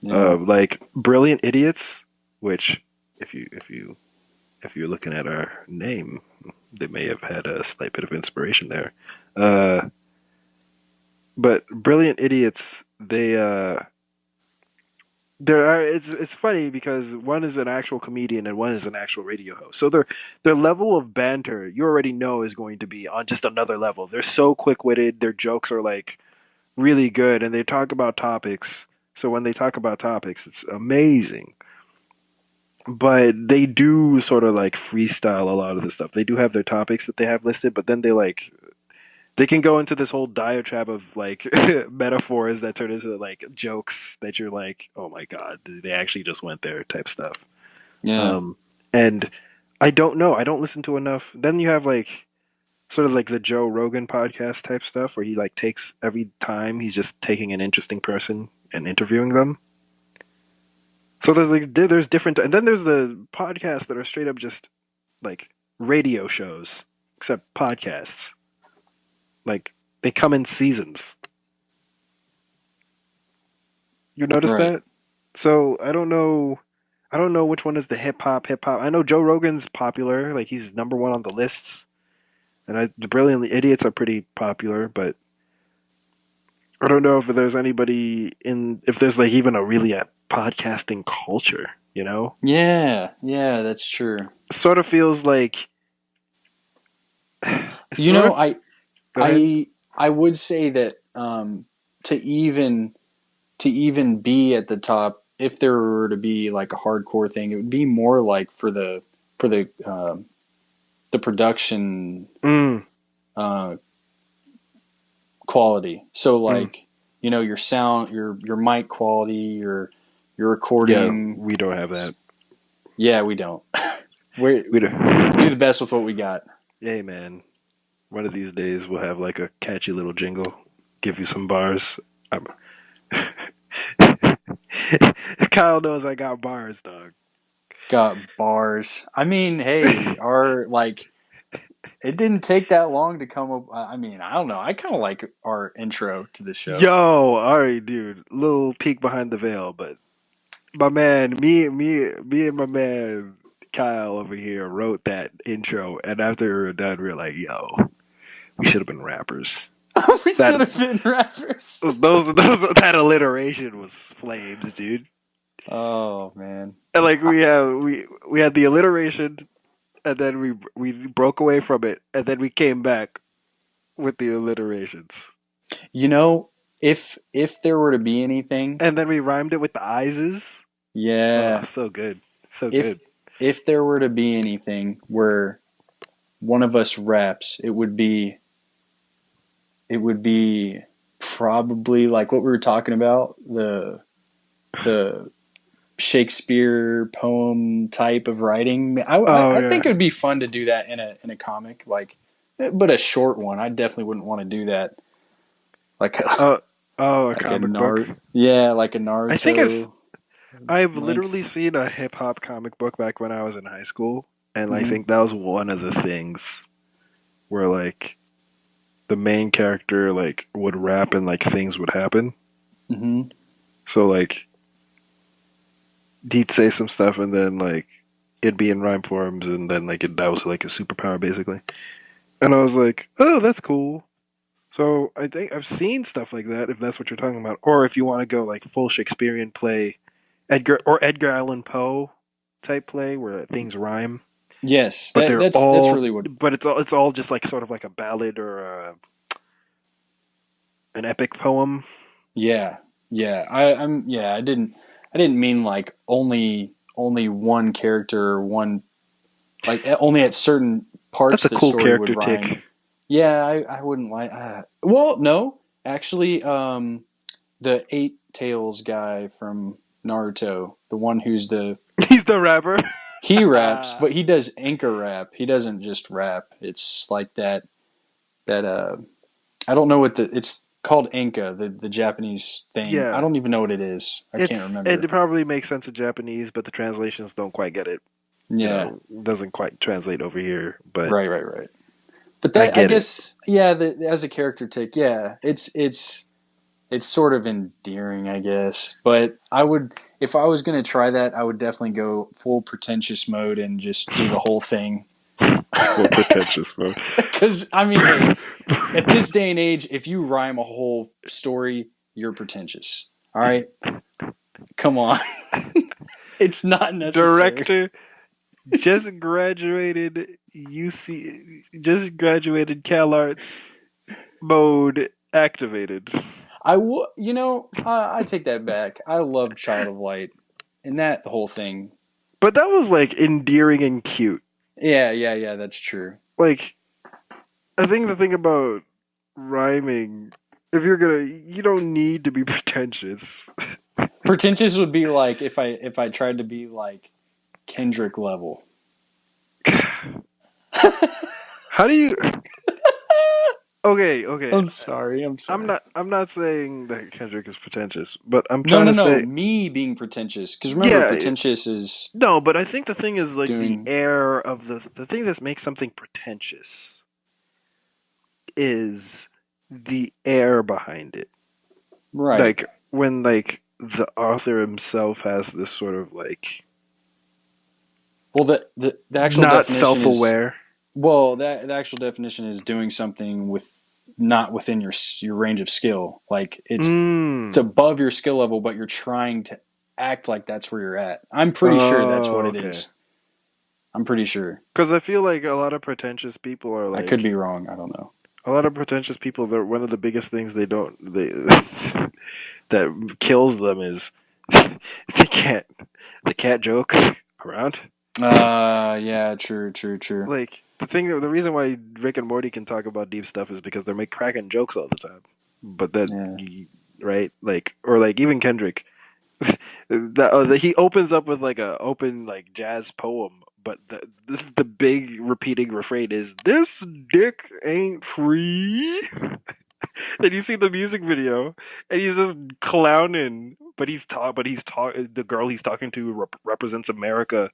yeah. like Brilliant Idiots, which if you're looking at our name, they may have had a slight bit of inspiration there. Uh, but Brilliant Idiots, it's funny because one is an actual comedian and one is an actual radio host. So their level of banter you already know is going to be on just another level. They're so quick witted. Their jokes are like really good, and they talk about topics. So when they talk about topics, it's amazing. But they do sort of like freestyle a lot of the stuff. They do have their topics that they have listed, but then they can go into this whole diatribe of like metaphors that turn into like jokes that you're like, oh my god, they actually just went there type stuff. Yeah. Um, and I don't know, I don't listen to enough. Then you have like sort of like the Joe Rogan podcast type stuff where he like takes every time he's just taking an interesting person and interviewing them. So there's different, and then there's the podcasts that are straight up just like radio shows, except podcasts. Like they come in seasons. You notice Right. that? So I don't know which one is the hip hop. I know Joe Rogan's popular, like he's number one on the lists, and the Brilliantly Idiots are pretty popular, but I don't know if there's anybody if there's like even a podcasting culture. You know, Yeah, yeah, that's true. sort of feels like it You sort know, of. Go ahead. I would say that to even be at the top, if there were to be like a hardcore thing, it would be more like for the production Mm, uh, quality. So mm. like, you know, your sound, your mic quality, your Yeah, recording. we don't have that. Yeah, we don't. We We don't. do the best with what we got. Hey man, one of these days we'll have like a catchy little jingle, give you some bars. I'm... Kyle knows I got bars, dog. Got bars. I mean, hey, our like it didn't take that long to come up. I mean, I don't know. I kind of like our intro to the show. Yo, all right, dude. Little peek behind the veil, but my man, me, and my man Kyle over here wrote that intro, and after we were done, we were like, "Yo, we should have been rappers." We That should have been rappers. those that alliteration was flames, dude. Oh man. And like we had the alliteration, and then we broke away from it, and then we came back with the alliterations. You know, if there were to be anything, And then we rhymed it with the Ises. Oh, yeah. so good. So If good. if there were to be anything where one of us raps, it would be probably like what we were talking about, the Shakespeare poem type of writing. Oh I think yeah. it would be fun to do that in a comic, like, but a short one. I definitely wouldn't want to do that like a Oh, oh, a like a comic book. Naruto. Yeah, like a I think Naruto I've literally length. seen a hip hop comic book back when I was in high school, and I Hmm. think that was one of the things where like the main character like would rap and like things would happen. Hmm. So like he'd say some stuff and then like it'd be in rhyme forms and then like that was like a superpower basically. And I was like, oh, that's cool. So I think I've seen stuff like that if that's what you're talking about, or if you want to go like full Shakespearean play, Edgar Allan Poe type play where things rhyme, Yes, but that's really what. but it's all just like sort of like a ballad or an epic poem. Yeah, yeah. I didn't mean like only one character or one, like only at certain That's parts a the cool story would character rhyme. tick. Yeah, I wouldn't like. Well, no, actually, the Eight Tails guy from Naruto, the one who's the He's the rapper. he raps, but he does anchor rap. He doesn't just rap. It's like that. I don't know what it's called, Enka, the Japanese thing. I Yeah, don't even know what it is. I can't it remember. probably makes sense in Japanese, but the translations don't quite get it. Yeah, Doesn't quite translate over here, but right. But I that, I get it. guess, yeah, as a character tick, yeah, it's sort of endearing, I guess. But I would, if I was gonna try that, I would definitely go full pretentious mode and just do the whole thing. Full pretentious mode. Because I mean, hey, at this day and age, if you rhyme a whole story, you're pretentious. All right, come on, it's not necessary. Director just graduated just graduated CalArts mode activated. I take that back. I love Child of Light, and that whole thing. But that was like endearing and cute. Yeah. That's true. Like I think the thing about rhyming, if you're gonna, you don't need to be pretentious. Pretentious would be like if I tried to be like Kendrick level. How do you? Okay. I'm sorry. I'm I'm sorry. not. I'm not saying that Kendrick is pretentious, but I'm No, trying no, to no. say, Me being pretentious. Because remember, yeah, pretentious is no. But I think the thing is like the doing air of the thing that makes something pretentious is the air behind it. right. Like when like the author himself has this sort of like Well, the actual not definition is, self-aware. well, that the actual definition is doing something with not within your range of skill. Like it's Mm. above your skill level, but you're trying to act like that's where you're at. I'm pretty sure that's what Oh, it okay. is. I'm pretty sure. Because I feel like a lot of pretentious people are I could like be wrong. I don't know. a lot of pretentious people. They're one of the biggest things they that kills them is they can't they can't joke around. Yeah, true. Like the reason why Rick and Morty can talk about deep stuff is because they're make cracking jokes all the time. But that Yeah. right, like or like even Kendrick, he opens up with like a open like jazz poem, but the big repeating refrain is "This dick ain't free." Then you see the music video, and he's just clowning, but the girl he's talking to represents America,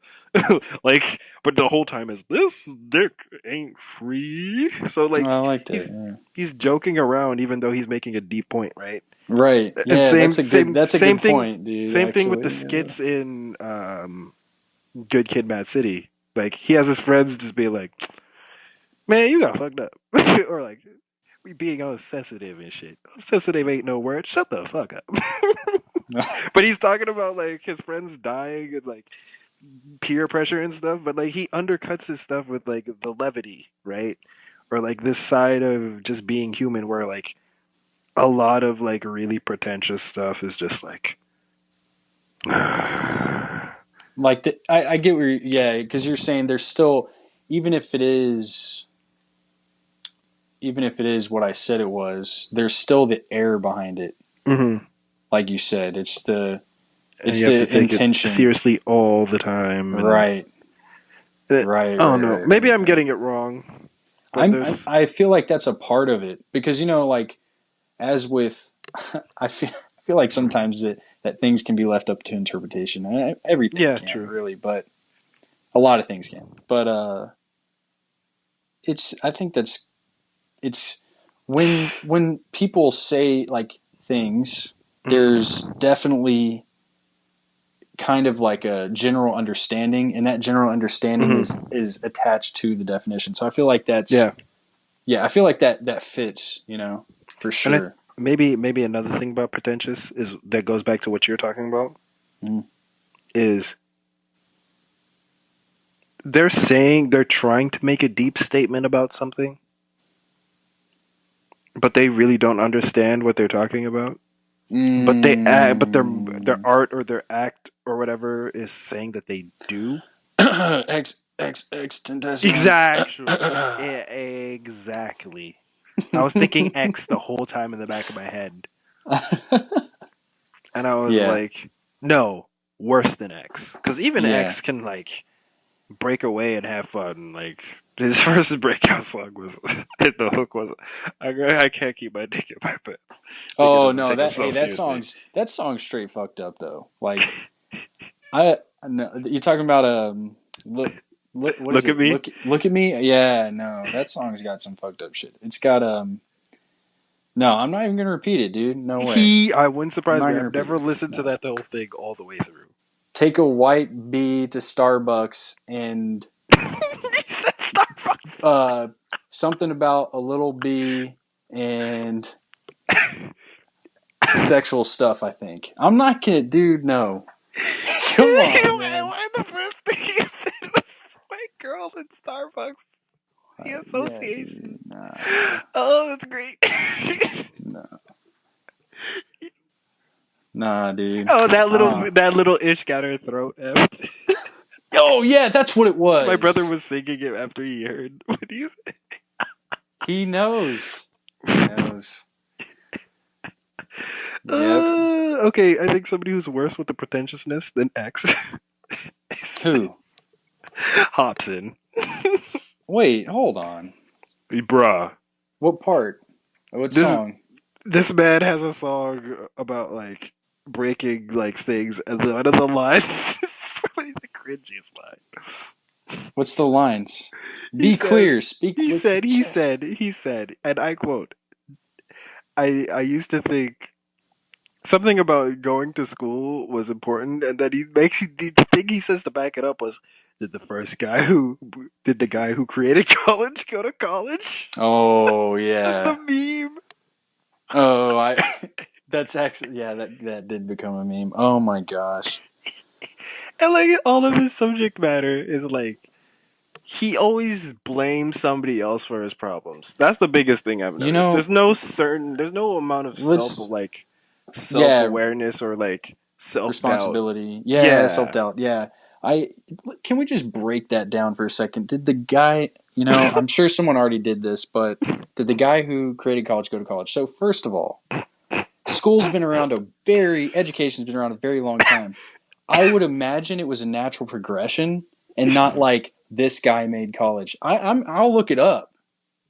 like, but the whole time is this dick ain't free. So like I like that. he's Yeah. he's joking around even though he's making a deep point, right? Right. And Yeah, that's a good point, dude, same thing with the actually. Yeah. skits in Good Kid, Mad City. Like he has his friends just be like, "Man, you got fucked up," or like we being all sensitive and shit. Sensitive ain't no word. Shut the fuck up. But he's talking about like his friends dying and like peer pressure and stuff. But like he undercuts his stuff with like the levity, right? Or like this side of just being human, where like a lot of like really pretentious stuff is just like Like I get where yeah, because you're saying there's still even if it is even if it is what I said it was, there's still the air behind it. Mhm. Like you said, And it's you have to the take it intention. seriously all the time, and Right, it, right, I don't right, know. right, Maybe right, I'm right. getting it wrong, but there's I feel like that's a part of it because like as with I feel like sometimes that things can be left up to interpretation. Everything yeah, can true. really, but a lot of things can. But it's I think that's it's when people say like things, there's Mhm. definitely kind of like a general understanding, and that general understanding Mhm. is attached to the definition. So I feel like that's Yeah, yeah, I feel like that fits, for and sure. maybe another thing about pretentious is that goes back to what you're talking about Mm. is they're trying to make a deep statement about something, but they really don't understand what they're talking about. But their Mm. art or their act or whatever is saying that they do. X tentacion. Exactly. Exactly. I was thinking X the whole time in the back of my head, and I was Yeah, like, no, worse than X, because even yeah. X can like break away and have fun. Like his first breakout song was the hook was I can't keep my dick in my pants. Like it Oh doesn't no, take that hey, himself seriously. that song's straight fucked up though. Like I no, you talking about look what is Look at it? me. Look at me. Yeah, no, that song's got some fucked up shit. It's got no, I'm not even gonna repeat it, dude. No way. I wouldn't I'm surprise not me. gonna I've repeat never it. listened to No. that the whole thing all the way through. Take a white bee to Starbucks and He said Starbucks. uh something about a little bee and sexual stuff, I think. I'm not gonna dude, no. Come on, man. Why the first thing he said was white girl in Starbucks? The Yeah, association. dude. Nah. Oh, that's great. No. Nah, dude. Oh, Uh that little ish got her throat effed. Oh yeah, that's what it My brother was. was singing it after he heard what he He knows. He said. knows. Yep. Okay, I think somebody who's worse with the pretentiousness than X is Who? Hobson. Wait, hold on. Bruh. What part? What This song? this man has a song about like breaking like things, and one of the lines is probably the cringiest line. What's the lines? He Be says, clear, speak with your chest. he said, and I quote, I used to think something about going to school was important, and then he makes the thing he says to back it up was, did the guy who created college go to college? Oh And the yeah. meme. Oh, I. That's actually yeah. That did become a meme. Oh my gosh. And like all of his subject matter is like he always blames somebody else for his problems. That's the biggest thing I've You noticed. know, There's no amount of let's self yeah, awareness or like self doubt. responsibility. Yeah, self Yeah. doubt. Yeah. I can we just break that down for a second? Did the guy, I'm sure someone already did this, but did the guy who created college go to college? So first of all, education's been around a very long time. I would imagine it was a natural progression and not like this guy made college. I'll look it up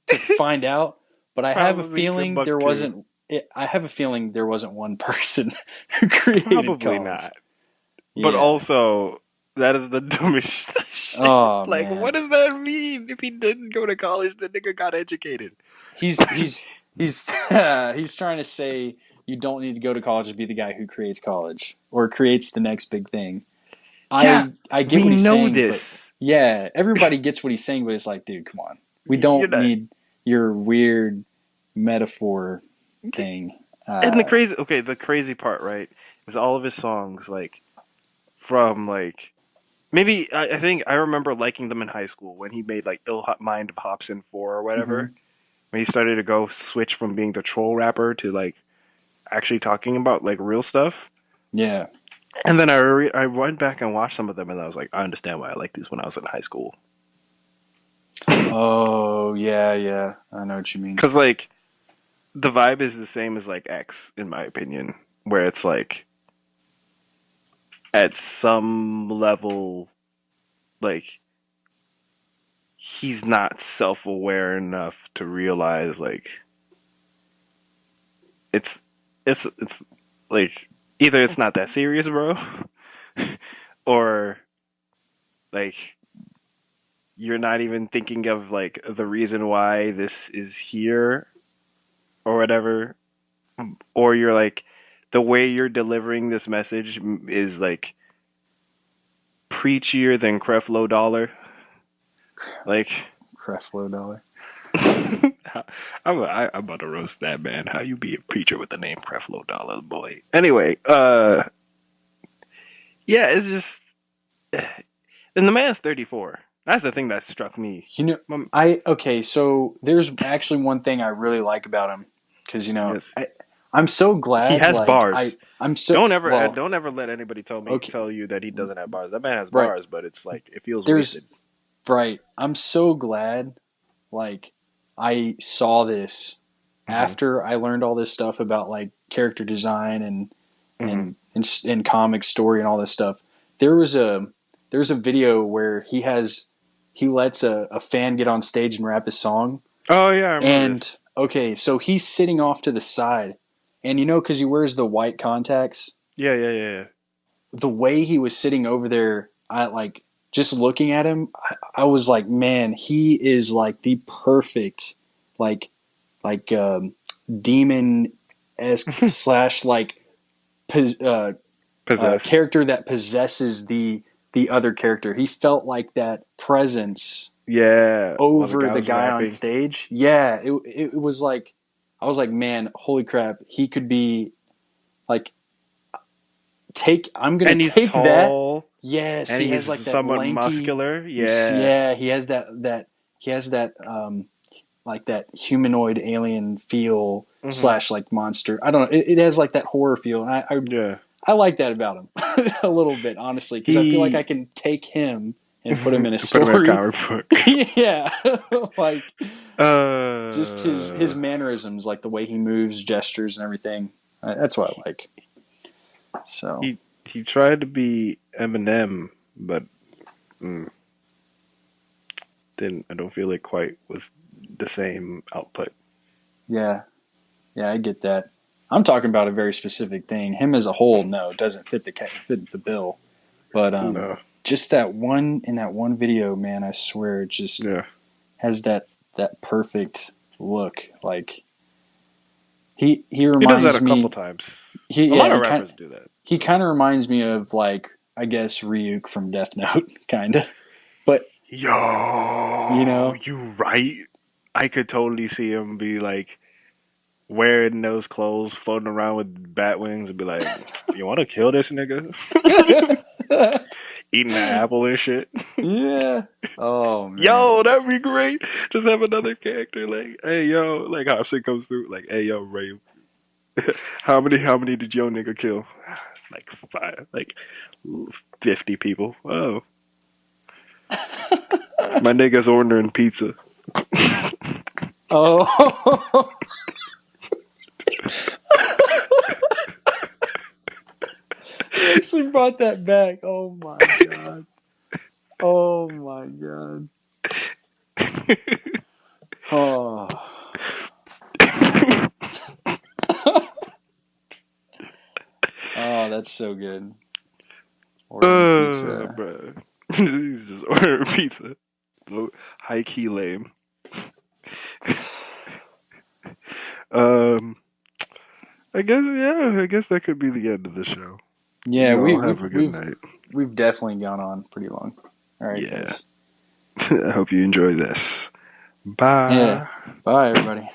to find out, but I have a Probably feeling there Timbuktu. wasn't. I have a feeling there wasn't one person who created Probably college. not. But Yeah. also, that is the dumbest shit. Oh Like, what man. does that mean? If he didn't go to college, the nigga got educated. He's he's trying to say you don't need to go to college to be the guy who creates college or creates the next big thing. Yeah, I get we what he's know saying, but this. yeah, everybody gets what he's saying, but it's like, dude, come on. We You're don't not. need your weird metaphor thing. And the crazy part, right, is all of his songs, like, from, like, maybe, I think I remember liking them in high school when he made, like, Mind of Hobson 4 or Mm-hmm. whatever. when he started to go switch from being the troll rapper to like actually talking about like real stuff. Yeah. And then I went back and watched some of them, and I was like, I understand why I liked these when I was in high school. Oh, yeah, yeah. I know what you mean. Because like the vibe is the same as like X, in my opinion, where it's like at some level, like he's not self-aware enough to realize like it's it's like either it's not that serious, bro, or like you're not even thinking of like the reason why this is here or whatever, or you're like the way you're delivering this message is like preachier than Creflo Dollar. Like Creflo Dollar. I'm about to roast that man. How you be a preacher with the name Creflo Dollar, boy? Anyway, yeah, it's just, and the man's 34. That's the thing that struck me. You know, okay. So there's actually one thing I really like about him because Yes, I'm so he glad. has Like bars. I'm so Don't ever let anybody okay, tell you that he doesn't have bars. That man has right. bars, but it's like it feels There's wasted. right. I'm so glad. Like I saw this Mm-hmm. after I learned all this stuff about like character design and Mm-hmm. and comic story and all this stuff. There was a video where he lets a fan get on stage and rap his song. Oh yeah, I remember this. And okay, so he's sitting off to the side, and because he wears the white contacts, Yeah. the way he was sitting over there, I like just looking at him. I was like, man, he is like the perfect, like, demon esque slash like Possessed. character that possesses the other character. He felt like that presence Yeah, while over the was guy on rapping. stage. Yeah, it was like I was like, man, holy crap, he could be like I'm gonna And he's take that. tall, Yes, and he he's has like that somewhat lanky. muscular. Yeah. Yeah, he has that he has that like that humanoid alien feel Mm-hmm. slash like monster. I don't know. It has like that horror feel, and Yeah. I like that about him a little bit, honestly, because I feel like I He can take him and put him in a to put him in a story. comic book. Yeah, like just his Uh, mannerisms, like the way he moves, gestures, and everything. That's what I like. So he tried to be Eminem, but mm, didn't. I don't feel it quite was the same output. yeah, yeah, I get that. I'm talking about a very specific thing. Him as a whole, no, it doesn't fit the bill. But No. just that one in that one video, man, I swear, it just Yeah. has that perfect look. Like he He does that reminds a couple me. times. He A lot yeah of rappers do that. he kind of reminds me of like I guess Ryuk from Death Note, kind of. But you Yo, know, you right. I could totally see him be like wearing those clothes, floating around with bat wings, and be like, "You want to kill this nigga?" Eating an apple and shit. yeah. Oh man. Yo, that'd be great. Just have another character like, "Hey, yo," like how shit comes through, like, "Hey, yo, Ray, how many did your nigga kill?" Like 5, like 50 people. Oh, my nigga's ordering pizza. Oh. You actually brought that back. Oh my god. Oh my god. Oh. Oh, that's so good. Ordering pizza. Bro. He's just ordering pizza. High key lame. Um, I guess yeah. I guess that could be the end of the show. Yeah, Y'all have a good we've night. we've definitely gone on pretty long. All right, Yeah. guys. I hope you enjoy this. Yeah. Bye. Bye, everybody.